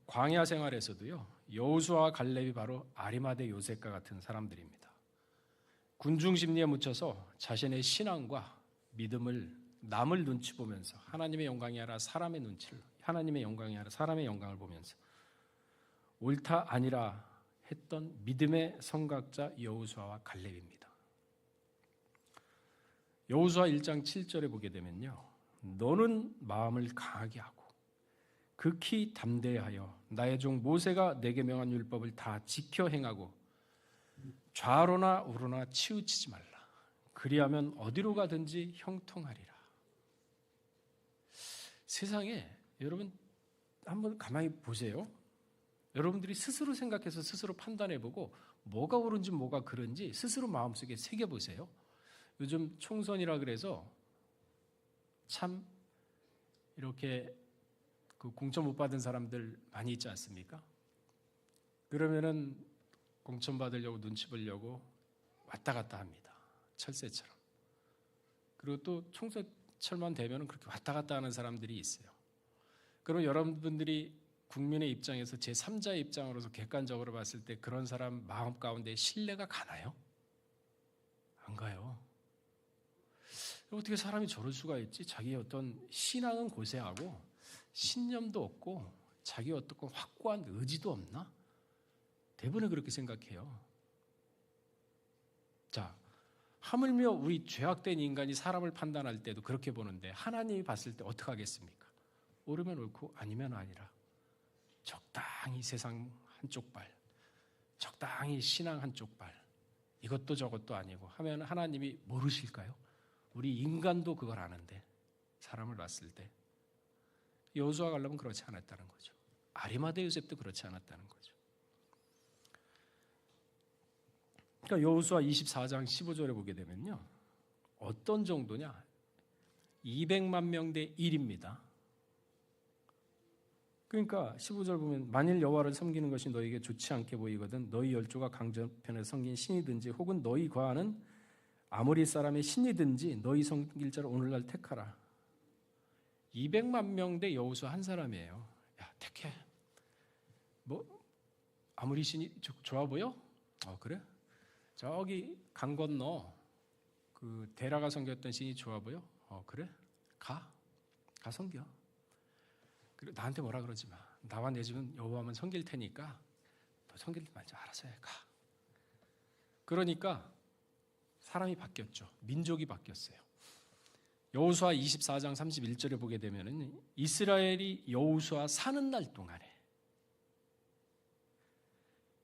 광야 생활에서도요, 여호수아와 갈렙이 바로 아리마대 요셉과 같은 사람들입니다. 군중 심리에 묻혀서 자신의 신앙과 믿음을 남을 눈치 보면서 하나님의 영광이 아니라 사람의 눈치를, 하나님의 영광이 아니라 사람의 영광을 보면서 옳다 아니라 했던 믿음의 성각자 여호수아와 갈렙입니다. 여호수아 1장 7절에 보게 되면요, 너는 마음을 강하게 하고 극히 담대하여 나의 종 모세가 내게 명한 율법을 다 지켜 행하고 좌로나 우로나 치우치지 말라. 그리하면 어디로 가든지 형통하리라. 세상에 여러분 한번 가만히 보세요. 여러분들이 스스로 생각해서 스스로 판단해보고 뭐가 옳은지 뭐가 그른지 스스로 마음속에 새겨보세요. 요즘 총선이라 그래서 참 이렇게 그 공천 못 받은 사람들 많이 있지 않습니까? 그러면은 공천 받으려고 눈치 보려고 왔다 갔다 합니다. 철새처럼. 그리고 또 총선철만 되면은 그렇게 왔다 갔다 하는 사람들이 있어요. 그럼 여러분들이 국민의 입장에서 제3자의 입장으로서 객관적으로 봤을 때 그런 사람 마음 가운데 신뢰가 가나요? 안 가요. 어떻게 사람이 저럴 수가 있지? 자기의 어떤 신앙은 고세하고 신념도 없고 자기의 어떤 확고한 의지도 없나? 대부분 그렇게 생각해요. 자, 하물며 우리 죄악된 인간이 사람을 판단할 때도 그렇게 보는데 하나님이 봤을 때 어떻게 하겠습니까? 옳으면 옳고 아니면 아니라 적당히 세상 한쪽 발, 적당히 신앙 한쪽 발, 이것도 저것도 아니고 하면 하나님이 모르실까요? 우리 인간도 그걸 아는데 사람을 봤을 때 여호수아 갈렙은 그렇지 않았다는 거죠. 아리마대 요셉도 그렇지 않았다는 거죠. 그러니까 여호수아 24장 15절에 보게 되면요, 어떤 정도냐? 200만 명 대 1입니다. 그러니까 15절 보면 만일 여호와를 섬기는 것이 너희에게 좋지 않게 보이거든 너희 열조가 강전편에 섬긴 신이든지 혹은 너희 과하는 아모리 사람의 신이든지 너희 섬길 자를 오늘날 택하라. 200만 명 대 여호수아 한 사람이에요. 야, 택해. 뭐 아모리 신이 좋아 보여? 그래? 저기 강 건너 그 데라가 섬겼던 신이 좋아 보여? 그래? 가 섬겨. 그리고 나한테 뭐라 그러지 마. 나와 내 집은 여호와만 섬길 테니까 너 섬길 말자. 알아서 해. 가. 그러니까 사람이 바뀌었죠. 민족이 바뀌었어요. 여호수아 24장 31절에 보게 되면은 이스라엘이 여호수아 사는 날 동안에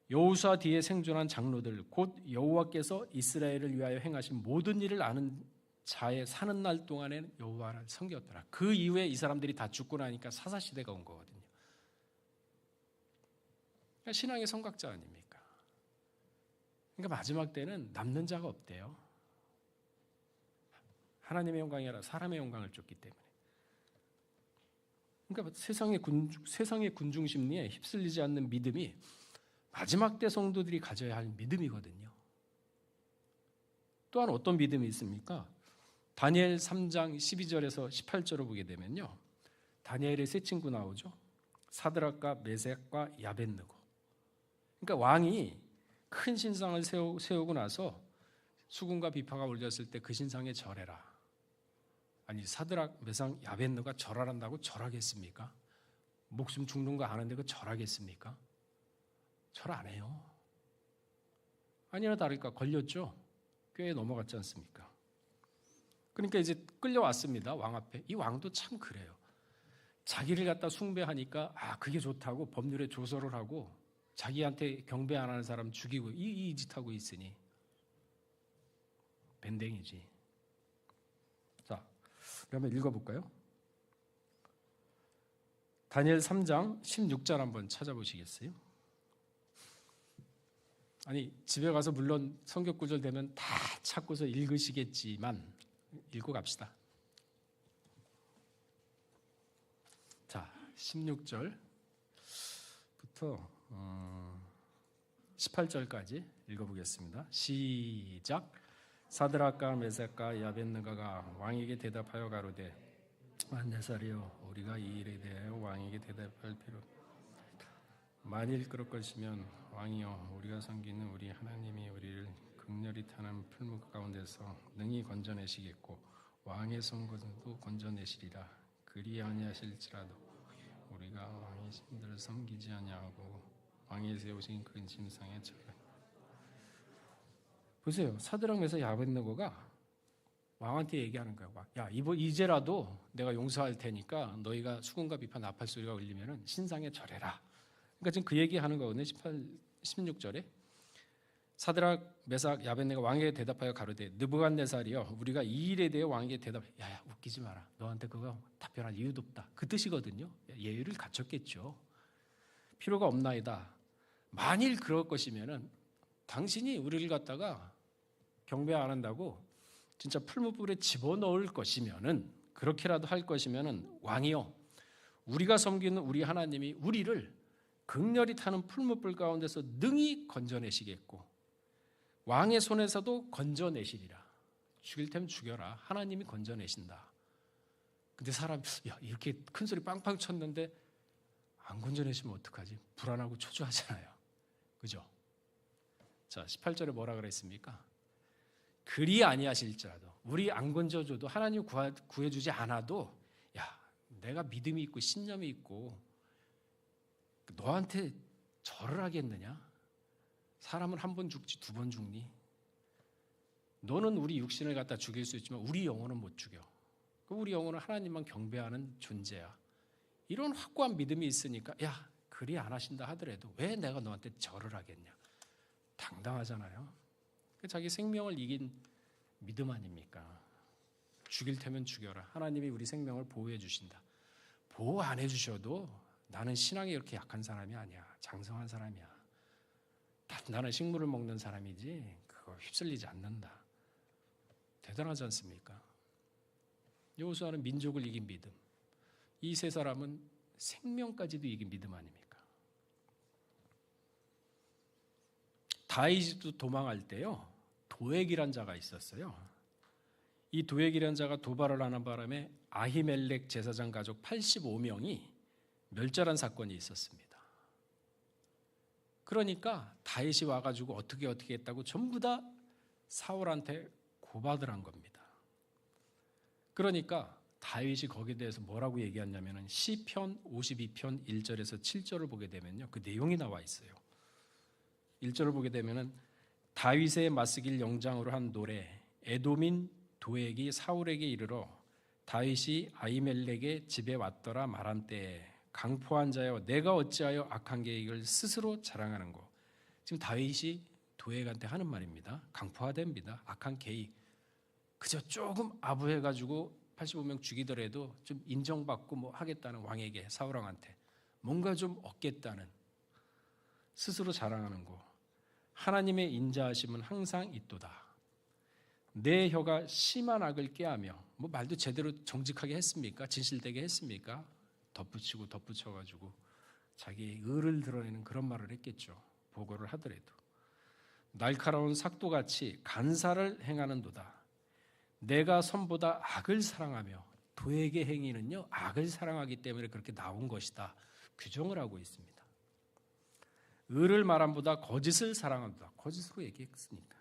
여호수아 뒤에 생존한 장로들 곧 여호와께서 이스라엘을 위하여 행하신 모든 일을 아는 자의 사는 날 동안에는 여호와를 섬겼더라. 그 이후에 이 사람들이 다 죽고 나니까 사사 시대가 온 거거든요. 그러니까 신앙의 성각자 아닙니까? 그러니까 마지막 때는 남는 자가 없대요. 하나님의 영광이 아니라 사람의 영광을 쫓기 때문에. 그러니까 세상의 군중 심리에 휩쓸리지 않는 믿음이 마지막 때 성도들이 가져야 할 믿음이거든요. 또한 어떤 믿음이 있습니까? 다니엘 3장 12절에서 18절을 보게 되면요, 다니엘의 세 친구 나오죠. 사드락과 메섹과 야벳느고. 그러니까 왕이 큰 신상을 세우고 나서 수군과 비파가 올렸을 때 그 신상에 절해라. 아니 사드락, 메삭, 야벳느고가 절하란다고 절하겠습니까? 목숨 죽는 거 아는데 그 절하겠습니까? 절 안 해요. 아니나 다를까 걸렸죠. 꽤 넘어갔지 않습니까? 그러니까 이제 끌려왔습니다. 왕 앞에. 이 왕도 참 그래요. 자기를 갖다 숭배하니까 그게 좋다고 법률에 조서를 하고 자기한테 경배 안 하는 사람 죽이고 이 짓 하고 있으니 밴댕이지. 자, 그러면 읽어볼까요? 다니엘 3장 16절 한번 찾아보시겠어요? 아니 집에 가서 물론 성경 구절 되면 다 찾고서 읽으시겠지만 읽고 갑시다. 자, 16절부터 18절까지 읽어보겠습니다. 시작. 사드락과 메삭과 야벳느고가 왕에게 대답하여 가로되 만네살이여 우리가 이 일에 대하여 왕에게 대답할 필요 만일 그럴 것이면 왕이여 우리가 섬기는 우리 하나님이 우리를 극렬히 타는 풀무 가운데서 능히 건져내시겠고 왕의 선거도 건져내시리라. 그리 아니하실지라도 우리가 왕의 신들을 섬기지 아니하고 왕이 세우신 그 신상에 절하. 보세요. 사드락 메삭 야벳느고가 왕한테 얘기하는 거야. 야 이제라도 내가 용서할 테니까 너희가 수군과 비파 나팔 소리가 울리면은 신상에 절해라. 그러니까 지금 그 얘기하는 거거든요. 16절에 사드락 메삭 야벳느고가 왕에게 대답하여 가로되 느부갓네살이여 우리가 이 일에 대해 왕에게 대답해. 야 웃기지 마라. 너한테 그거 답변할 이유도 없다. 그 뜻이거든요. 예의를 갖췄겠죠. 필요가 없나이다. 만일 그럴 것이면은 당신이 우리를 갖다가 경배 안 한다고 진짜 풀무불에 집어넣을 것이면은 그렇게라도 할 것이면은 왕이요 우리가 섬기는 우리 하나님이 우리를 극렬히 타는 풀무불 가운데서 능히 건져내시겠고 왕의 손에서도 건져내시리라. 죽일 테면 죽여라. 하나님이 건져내신다. 근데 사람 이렇게 큰 소리 빵빵 쳤는데 안 건져내시면 어떡하지? 불안하고 초조하잖아요. 그죠? 자, 18절에 뭐라 그랬습니까? 그리 아니하실지라도 우리 안 건져줘도 하나님 구해주지 않아도 내가 믿음이 있고 신념이 있고 너한테 절을 하겠느냐? 사람은 한 번 죽지 두 번 죽니? 너는 우리 육신을 갖다 죽일 수 있지만 우리 영혼은 못 죽여. 우리 영혼은 하나님만 경배하는 존재야. 이런 확고한 믿음이 있으니까 그리 안 하신다 하더라도 왜 내가 너한테 절을 하겠냐? 당당하잖아요. 자기 생명을 이긴 믿음 아닙니까? 죽일 테면 죽여라. 하나님이 우리 생명을 보호해 주신다. 보호 안 해주셔도 나는 신앙이 이렇게 약한 사람이 아니야. 장성한 사람이야. 나는 식물을 먹는 사람이지 그거 휩쓸리지 않는다. 대단하지 않습니까? 여호수아는 민족을 이긴 믿음. 이 세 사람은 생명까지도 이긴 믿음 아닙니까? 다윗도 도망할 때요. 도액이란 자가 있었어요. 이 도액이란 자가 도발을 하는 바람에 아히멜렉 제사장 가족 85명이 멸절한 사건이 있었습니다. 그러니까 다윗이 와가지고 어떻게 했다고 전부 다 사울한테 고발을 한 겁니다. 그러니까 다윗이 거기에 대해서 뭐라고 얘기했냐면은 시편 52편 1절에서 7절을 보게 되면요. 그 내용이 나와 있어요. 1절을 보게 되면은 다윗의 맞쓰길 영장으로 한 노래 에돔인 도액이 사울에게 이르러 다윗이 아히멜렉의 집에 왔더라 말한 때에 강포한 자여 내가 어찌하여 악한 계획을 스스로 자랑하는고. 지금 다윗이 도액한테 하는 말입니다. 강포하됩니다. 악한 계획. 그저 조금 아부해가지고 85명 죽이더라도 좀 인정받고 뭐 하겠다는 왕에게 사울왕한테 뭔가 좀 얻겠다는 스스로 자랑하는 거. 하나님의 인자하심은 항상 있도다. 내 혀가 심한 악을 꾀하며 뭐 말도 제대로 정직하게 했습니까? 진실되게 했습니까? 덧붙이고 덧붙여가지고 자기의 의를 드러내는 그런 말을 했겠죠. 보고를 하더라도 날카로운 삭도같이 간사를 행하는도다. 내가 선보다 악을 사랑하며 도액의 행위는요 악을 사랑하기 때문에 그렇게 나온 것이다. 규정을 하고 있습니다. 의를 말함보다 거짓을 사랑한다. 거짓으로 얘기했으니까.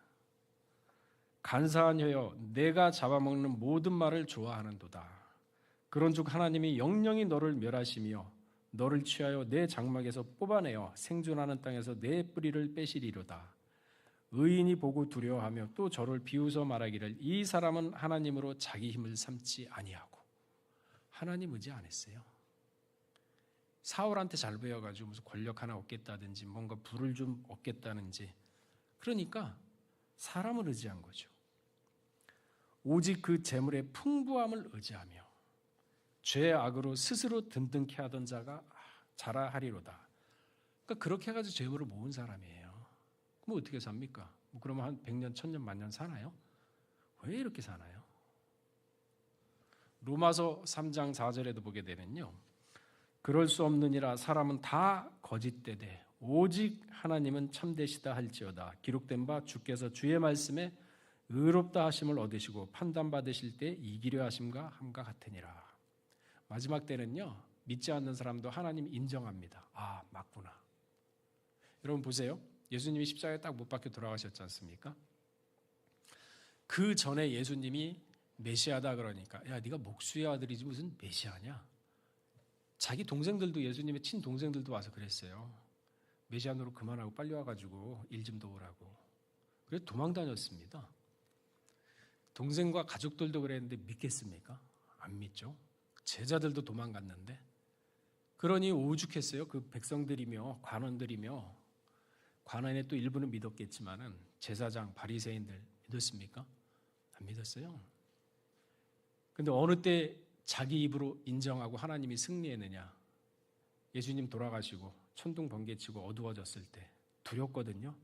간사한 혀여 내가 잡아먹는 모든 말을 좋아하는도다. 그런즉 하나님이 영영이 너를 멸하시며 너를 취하여 내 장막에서 뽑아내어 생존하는 땅에서 내 뿌리를 빼시리로다. 의인이 보고 두려워하며 또 저를 비웃어 말하기를 이 사람은 하나님으로 자기 힘을 삼지 아니하고. 하나님 의지 안 했어요. 사울한테 잘 보여가지고 무슨 권력 하나 얻겠다든지 뭔가 부를 좀 얻겠다는지, 그러니까 사람을 의지한 거죠. 오직 그 재물의 풍부함을 의지하며 죄의 악으로 스스로 든든케 하던 자가 자라하리로다. 그러니까 그렇게 해가지고 재물을 모은 사람이에요. 그럼 어떻게 삽니까? 뭐 그러면 한 100년, 1000년, 만년 사나요? 왜 이렇게 사나요? 로마서 3장 4절에도 보게 되면요, 그럴 수 없느니라 사람은 다 거짓되되 오직 하나님은 참되시다 할지어다. 기록된 바 주께서 주의 말씀에 의롭다 하심을 얻으시고 판단받으실 때 이기려 하심과 함과 같으니라. 마지막 때는요, 믿지 않는 사람도 하나님 인정합니다. 아, 맞구나. 여러분 보세요. 예수님이 십자가에 딱 못 박혀 돌아가셨지 않습니까? 그 전에 예수님이 메시아다 그러니까 야, 네가 목수의 아들이지 무슨 메시아냐? 자기 동생들도, 예수님의 친동생들도 와서 그랬어요. 메시아 노릇 그만하고 빨리 와가지고 일 좀 도우라고. 그래서 도망 다녔습니다. 동생과 가족들도 그랬는데 믿겠습니까? 안 믿죠. 제자들도 도망갔는데, 그러니 오죽했어요. 그 백성들이며 관원들이며, 관원의 또 일부는 믿었겠지만은 제사장, 바리새인들 믿었습니까? 안 믿었어요. 근데 어느 때 자기 입으로 인정하고 하나님이 승리했느냐? 예수님 돌아가시고 천둥 번개치고 어두워졌을 때 두렵거든요.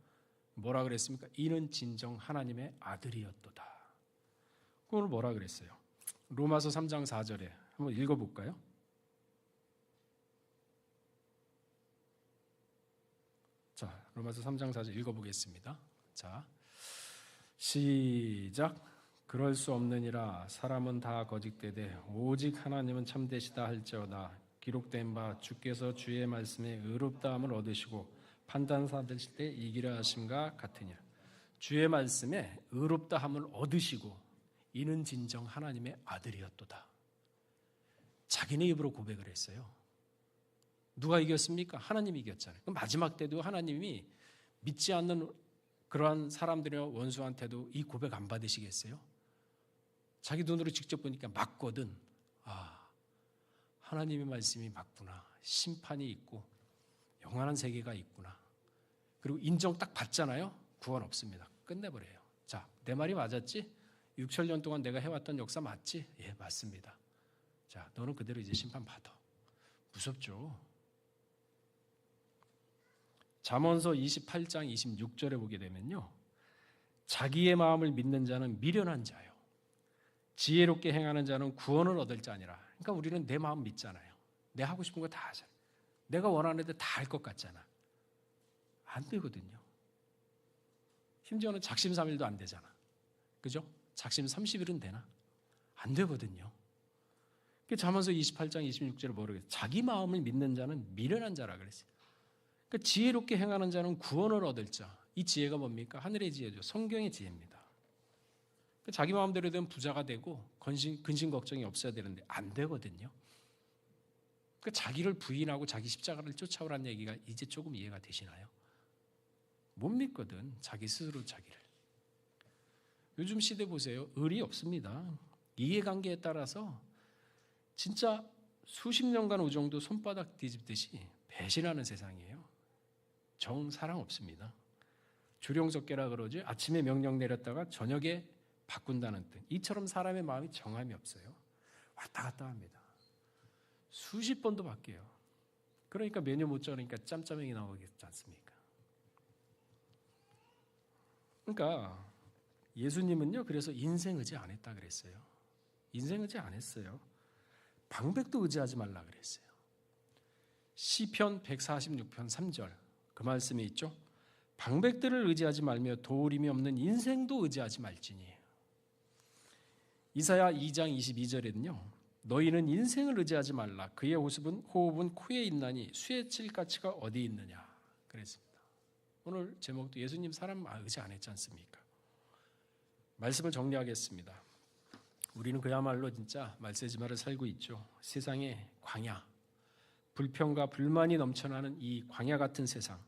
뭐라 그랬습니까? 이는 진정 하나님의 아들이었도다. 그걸 뭐라 그랬어요? 로마서 3장 4절에 한번 읽어볼까요? 자, 로마서 3장 4절 읽어보겠습니다. 자, 시작. 그럴 수 없느니라 사람은 다 거짓되되 오직 하나님은 참되시다 할지어다. 기록된 바 주께서 주의 말씀에 의롭다함을 얻으시고 판단받으실 때 이기려 하심과 같으니라. 주의 말씀에 의롭다함을 얻으시고 이는 진정 하나님의 아들이었도다. 자기네 입으로 고백을 했어요. 누가 이겼습니까? 하나님이 이겼잖아요. 그럼 마지막 때도 하나님이 믿지 않는 그러한 사람들의 원수한테도 이 고백 안 받으시겠어요? 자기 눈으로 직접 보니까 맞거든. 아, 하나님의 말씀이 맞구나. 심판이 있고 영원한 세계가 있구나. 그리고 인정 딱 받잖아요. 구원 없습니다. 끝내버려요. 자, 내 말이 맞았지? 6,000년 동안 내가 해왔던 역사 맞지? 예, 맞습니다. 자, 너는 그대로 이제 심판 받아. 무섭죠? 잠언서 28장 26절에 보게 되면요, 자기의 마음을 믿는 자는 미련한 자요, 지혜롭게 행하는 자는 구원을 얻을 자니라. 그러니까 우리는 내 마음 믿잖아요. 내 하고 싶은 거 다 하잖아요. 내가 원하는 데 다 할 것 같잖아. 안 되거든요. 심지어는 작심 3일도 안 되잖아. 그죠? 작심 30일은 되나? 안 되거든요. 잠언서 28장 26절에 뭐라고 했어요? 자기 마음을 믿는 자는 미련한 자라 그랬어요. 그러니까 지혜롭게 행하는 자는 구원을 얻을 자. 이 지혜가 뭡니까? 하늘의 지혜죠. 성경의 지혜입니다. 그러니까 자기 마음대로 되면 부자가 되고 근심 걱정이 없어야 되는데 안 되거든요. 그러니까 자기를 부인하고 자기 십자가를 쫓아오라는 얘기가 이제 조금 이해가 되시나요? 못 믿거든, 자기 스스로 자기를. 요즘 시대 보세요. 의리 없습니다. 이해관계에 따라서 진짜 수십 년간 우정도 손바닥 뒤집듯이 배신하는 세상이에요. 정, 사랑 없습니다. 주령적계라 그러지, 아침에 명령 내렸다가 저녁에 바꾼다는 뜻. 이처럼 사람의 마음이 정함이 없어요. 왔다 갔다 합니다. 수십 번도 바뀌어요. 그러니까 메뉴 못 정하니까 짬짜명이 나오겠지 않습니까? 그러니까 예수님은요, 그래서 인생 의지 안 했다 그랬어요. 인생 의지 안 했어요. 방백도 의지하지 말라 그랬어요. 시편 146편 3절 그 말씀에 있죠. 방백들을 의지하지 말며 도울임이 없는 인생도 의지하지 말지니. 이사야 2장 22절에는요. 너희는 인생을 의지하지 말라. 그의 호흡은 코에 있나니 수의 칠 가치가 어디 있느냐 그랬습니다. 오늘 제목도 예수님 사람 의지 안 했지 않습니까? 말씀을 정리하겠습니다. 우리는 그야말로 진짜 말세지마를 살고 있죠. 세상의 광야, 불평과 불만이 넘쳐나는 이 광야 같은 세상,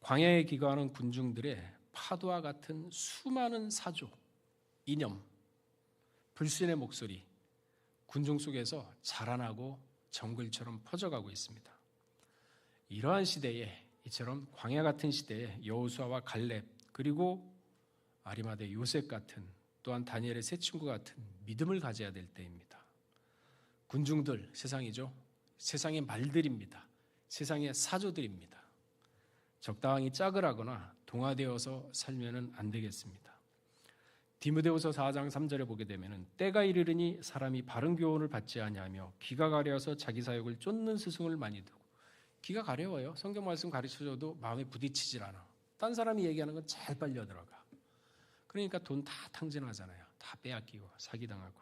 광야에 기거하는 군중들의 파도와 같은 수많은 사조, 이념, 불신의 목소리, 군중 속에서 자라나고 정글처럼 퍼져가고 있습니다. 이러한 시대에, 이처럼 광야 같은 시대에 여호수아와 갈렙, 그리고 아리마대 요셉 같은, 또한 다니엘의 세 친구 같은 믿음을 가져야 될 때입니다. 군중들, 세상이죠. 세상의 말들입니다. 세상의 사조들입니다. 적당히 짝을하거나 동화되어서 살면은 안 되겠습니다. 디모데후서 4장 3절에 보게 되면은 때가 이르르니 사람이 바른 교훈을 받지 아니하며 귀가 가려워서 자기 사역을 쫓는 스승을 많이 두고. 귀가 가려워요. 성경 말씀 가르쳐줘도 마음에 부딪히질 않아. 딴 사람이 얘기하는 건 잘 빨려 들어가. 그러니까 돈 다 탕진하잖아요. 다 빼앗기고 사기당하고.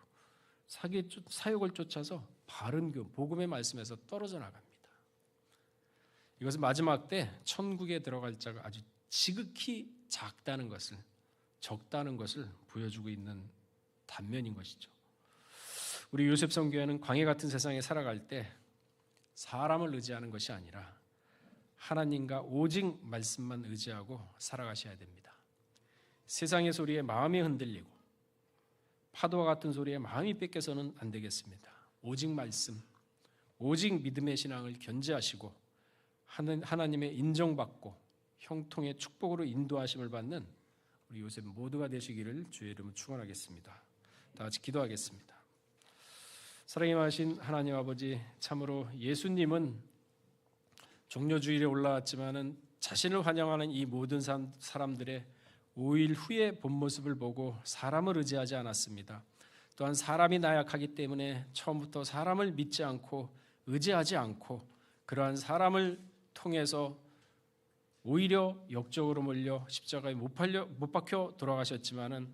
사역을 쫓아서 바른 교훈, 복음의 말씀에서 떨어져 나갑니다. 이것은 마지막 때 천국에 들어갈 자가 아주 지극히 적다는 것을 보여주고 있는 단면인 것이죠. 우리 요셉 성교회는 광야 같은 세상에 살아갈 때 사람을 의지하는 것이 아니라 하나님과 오직 말씀만 의지하고 살아가셔야 됩니다. 세상의 소리에 마음이 흔들리고 파도와 같은 소리에 마음이 뺏겨서는 안 되겠습니다. 오직 말씀, 오직 믿음의 신앙을 견지하시고 하나님의 인정받고 형통의 축복으로 인도하심을 받는 우리 요셉 모두가 되시기를 주의 이름으로 축원하겠습니다. 다 같이 기도하겠습니다. 사랑이 많으신 하나님 아버지, 참으로 예수님은 종려주일에 올라왔지만은 자신을 환영하는 이 모든 사람들의 5일 후의 본 모습을 보고 사람을 의지하지 않았습니다. 또한 사람이 나약하기 때문에 처음부터 사람을 믿지 않고 의지하지 않고 그러한 사람을 통해서 오히려 역적으로 몰려 십자가에 못 박혀 돌아가셨지만은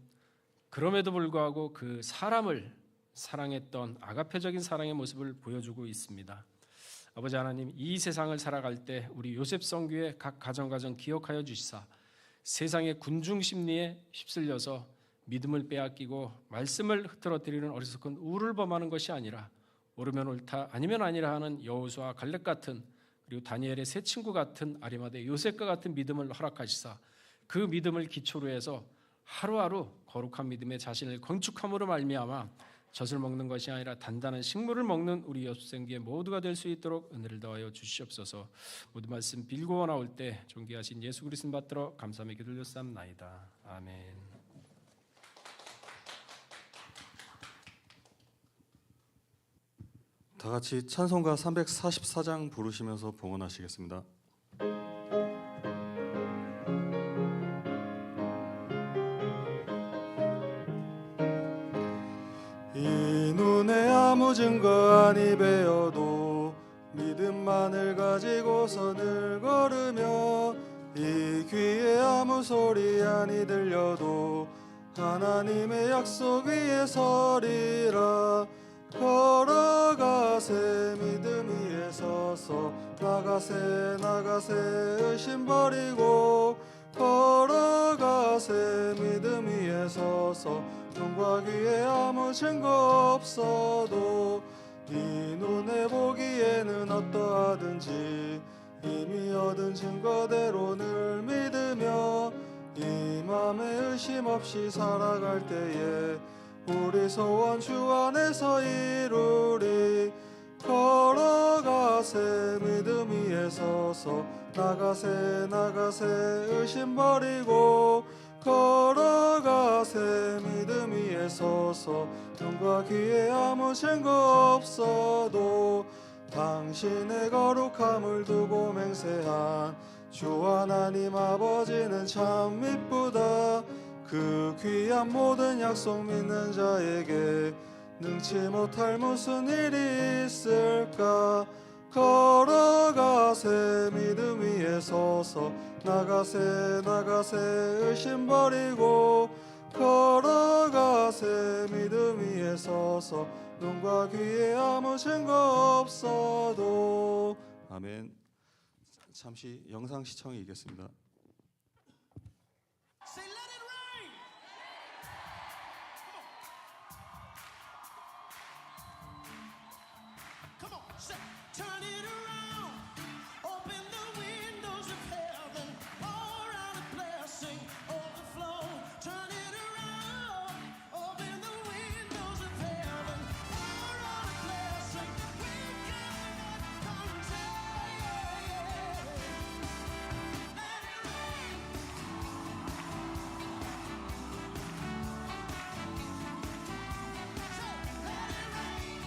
그럼에도 불구하고 그 사람을 사랑했던 아가페적인 사랑의 모습을 보여주고 있습니다. 아버지 하나님, 이 세상을 살아갈 때 우리 요셉 성교의 각 가정 기억하여 주시사 세상의 군중 심리에 휩쓸려서 믿음을 빼앗기고 말씀을 흐트러뜨리는 어리석은 우를 범하는 것이 아니라 옳으면 옳다 아니면 아니라 하는 여호수아 갈렙 같은, 그리고 다니엘의 세 친구 같은, 아리마대 요셉과 같은 믿음을 허락하시사 그 믿음을 기초로 해서 하루하루 거룩한 믿음의 자신을 건축함으로 말미암아 젖을 먹는 것이 아니라 단단한 식물을 먹는 우리 요셉생기의 모두가 될 수 있도록 은혜를 더하여 주시옵소서. 모든 말씀 빌고 나올 때 존귀하신 예수 그리스도 받들어 감사하며 기도드렸사옵나이다. 아멘. 다 같이 찬송가 344장 부르시면서 봉헌하시겠습니다. 이 눈에 아무 증거 아니 배어도 믿음만을 가지고서 늘 걸으며 이 귀에 아무 소리 아니 들려도 하나님의 약속 위에 서리라. 걸어가세 믿음 위에 서서 나가세 의심 버리고 걸어가세 믿음 위에 서서 눈과 귀에 아무 증거 없어도 이 눈에 보기에는 어떠하든지 이미 얻은 증거대로 늘 믿으며 이 맘에 의심 없이 살아갈 때에 우리 소원 주 안에서 이루리. 걸어가세 믿음 위에 서서 나가세 의심 버리고 걸어가세 믿음 위에 서서 눈과 귀에 아무 증거 없어도 당신의 거룩함을 두고 맹세한 주 하나님 아버지는 참 미쁘다. 그 귀한 모든 약속 믿는 자에게 능치 못할 무슨 일이 있을까. 걸어가세 믿음 위에 서서 나가세 의심 버리고 걸어가세 믿음 위에 서서 눈과 귀에 아무 증거 없어도. 아멘. 잠시 영상 시청이 있겠습니다. turn it around. Open the windows of heaven, pour out a blessing, overflow. Turn it around. Open the windows of heaven, pour out a blessing. We can come down. Let it rain. Say, let it rain.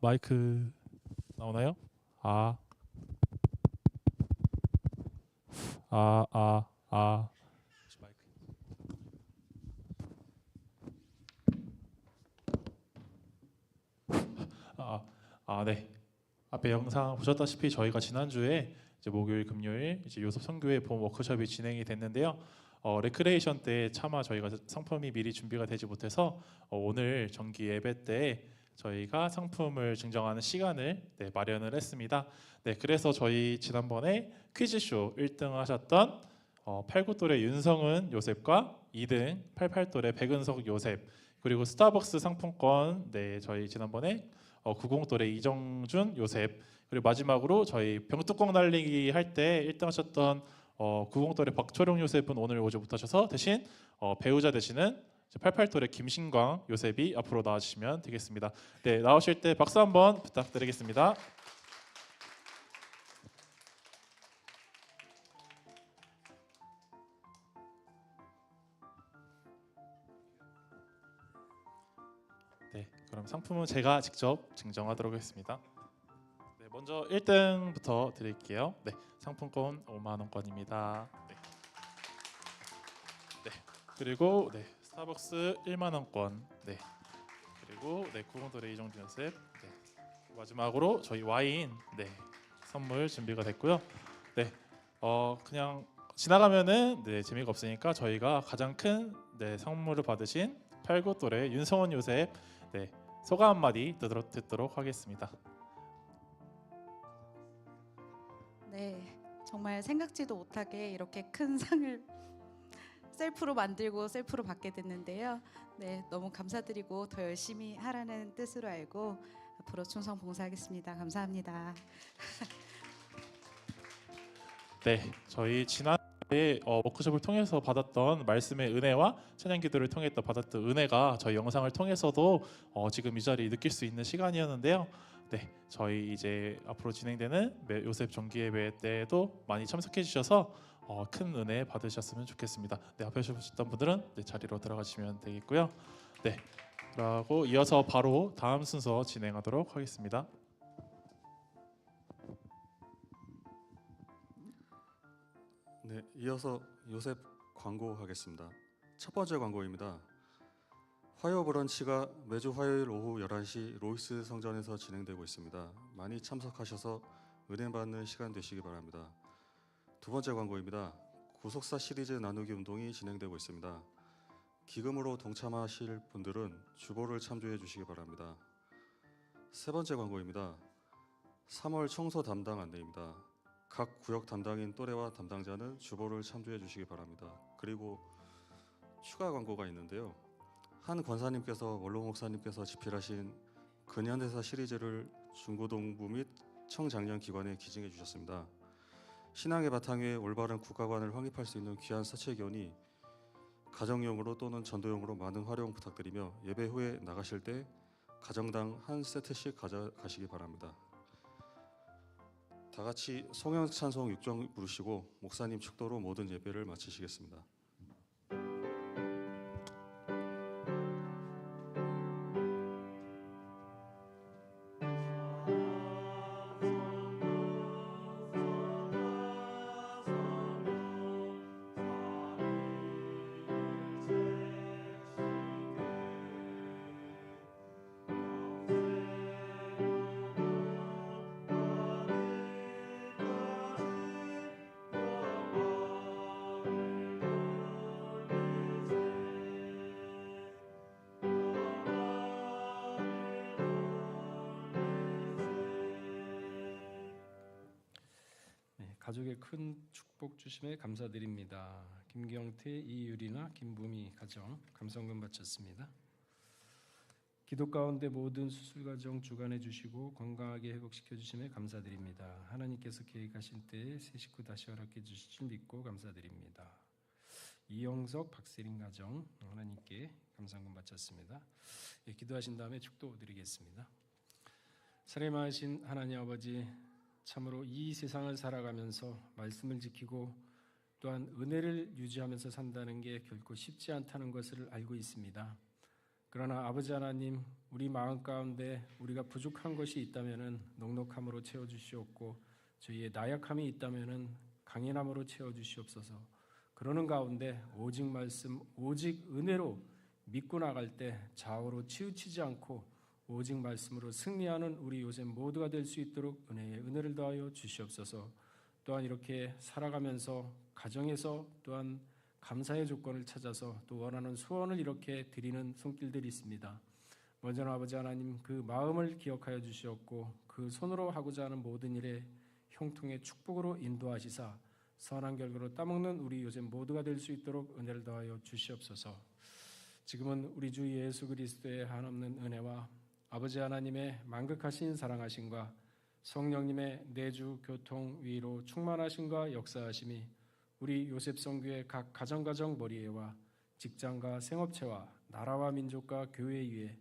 마이크 나오나요? 혹시 마이크. 네. 앞에 영상 보셨다시피 저희가 지난주에 이제 목요일, 금요일 이제 요셉 선교회 봄 워크숍이 진행이 됐는데요. 레크레이션 때 차마 저희가 상품이 미리 준비가 되지 못해서 오늘 정기 예배 때 저희가 상품을 증정하는 시간을 마련을 했습니다. 네, 그래서 저희 지난번에 퀴즈쇼 1등 하셨던 89돌의 윤성은 요셉과 2등 88돌의 백은석 요셉, 그리고 스타벅스 상품권 저희 지난번에 90돌의 이정준 요셉, 그리고 마지막으로 저희 병뚜껑 날리기 할 때 1등 하셨던 90돌의 박초룡 요셉은 오늘 오지 못하셔서 대신 배우자 되시는 88돌의 김신광 요셉이 앞으로 나와주시면 되겠습니다. 네, 나오실 때 박수 한번 부탁드리겠습니다. 네, 그럼 상품은 제가 직접 증정하도록 하겠습니다. 네, 먼저 1등부터 드릴게요. 네, 상품권 5만 원권입니다. 네. 네, 그리고 스타벅스 1만 원권. 네, 그리고 구공돌의 이정준 요셉. 네, 마지막으로 저희 와인 선물 준비가 됐고요. 네, 그냥 지나가면은 재미가 없으니까 저희가 가장 큰 선물을 받으신 89돌의 윤성원 요셉 소감 한마디 듣도록 하겠습니다. 네, 정말 생각지도 못하게 이렇게 큰 상을 셀프로 만들고 셀프로 받게 됐는데요. 네, 너무 감사드리고 더 열심히 하라는 뜻으로 알고 앞으로 충성 봉사하겠습니다. 감사합니다. 네, 저희 지난해 워크숍을 통해서 받았던 말씀의 은혜와 찬양기도를 통해 받았던 은혜가 저희 영상을 통해서도 지금 이 자리 느낄 수 있는 시간이었는데요. 네, 저희 이제 앞으로 진행되는 요셉 정기예배 때도 많이 참석해 주셔서 큰 은혜 받으셨으면 좋겠습니다. 네, 앞에 오셨던 분들은 자리로 들어가시면 되겠고요. 네, 그리고 이어서 바로 다음 순서 진행하도록 하겠습니다. 네, 이어서 요셉 광고하겠습니다. 첫 번째 광고입니다. 화요 브런치가 매주 화요일 오후 11시 로이스 성전에서 진행되고 있습니다. 많이 참석하셔서 은혜 받는 시간 되시기 바랍니다. 두 번째 광고입니다. 구속사 시리즈 나누기 운동이 진행되고 있습니다. 기금으로 동참하실 분들은 주보를 참조해 주시기 바랍니다. 세 번째 광고입니다. 3월 청소 담당 안내입니다. 각 구역 담당인 또래와 담당자는 주보를 참조해 주시기 바랍니다. 그리고 추가 광고가 있는데요. 한 권사님께서 원로 목사님께서 집필하신 근현대사 시리즈를 중고등부 및 청장년 기관에 기증해 주셨습니다. 신앙의 바탕 위에 올바른 국가관을 확립할 수 있는 귀한 사책이오니 가정용으로 또는 전도용으로 많은 활용 부탁드리며 예배 후에 나가실 때 가정당 한 세트씩 가져가시기 바랍니다. 다 같이 송영찬송 6정 부르시고 목사님 축도로 모든 예배를 마치시겠습니다. 가족의 큰 축복 주심에 감사드립니다. 김경태, 이유리나 김부미 가정 감성금 바쳤습니다. 기도 가운데 모든 수술 과정 주관해 주시고 건강하게 회복시켜 주심에 감사드립니다. 하나님께서 계획하신 때에 새 식구 다시 허락해 주실 줄 믿고 감사드립니다. 이영석, 박세린 가정 하나님께 감성금 바쳤습니다. 기도하신 다음에 축도 드리겠습니다. 사랑이 많으신 하나님 아버지, 참으로 이 세상을 살아가면서 말씀을 지키고 또한 은혜를 유지하면서 산다는 게 결코 쉽지 않다는 것을 알고 있습니다. 그러나 아버지 하나님, 우리 마음 가운데 우리가 부족한 것이 있다면은 넉넉함으로 채워 주시옵고 저희의 나약함이 있다면은 강인함으로 채워 주시옵소서. 그러는 가운데 오직 말씀, 오직 은혜로 믿고 나갈 때 좌우로 치우치지 않고 오직 말씀으로 승리하는 우리 요셉 모두가 될 수 있도록 은혜의 은혜를 더하여 주시옵소서. 또한 이렇게 살아가면서 가정에서 또한 감사의 조건을 찾아서 또 원하는 소원을 이렇게 드리는 손길들이 있습니다. 먼저는 아버지 하나님 그 마음을 기억하여 주시옵고 그 손으로 하고자 하는 모든 일에 형통의 축복으로 인도하시사 선한 결과로 따먹는 우리 요셉 모두가 될 수 있도록 은혜를 더하여 주시옵소서. 지금은 우리 주 예수 그리스도의 한없는 은혜와 아버지 하나님의 만극하신 사랑하심과 성령님의 내주 교통 위로 충만하심과 역사하심이 우리 요셉 성교의 각 가정 머리에와 직장과 생업체와 나라와 민족과 교회 위에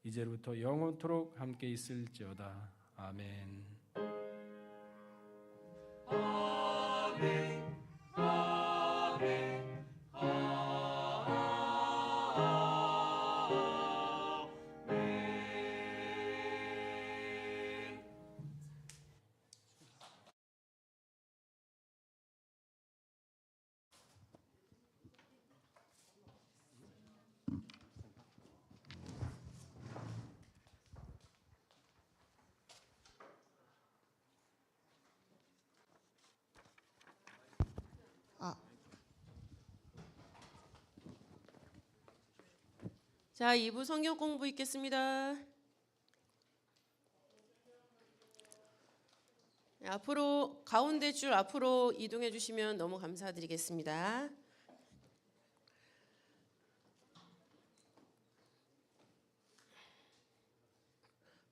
이제부터 영원토록 함께 있을지어다. 아멘. 자, 2부 성경 공부 있겠습니다. 앞으로 가운데 줄 앞으로 이동해 주시면 너무 감사드리겠습니다.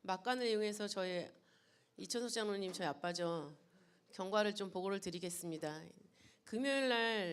막간을 이용해서 저희 이천석 장로님 저희 아빠죠. 경과를 좀 보고를 드리겠습니다. 금요일 날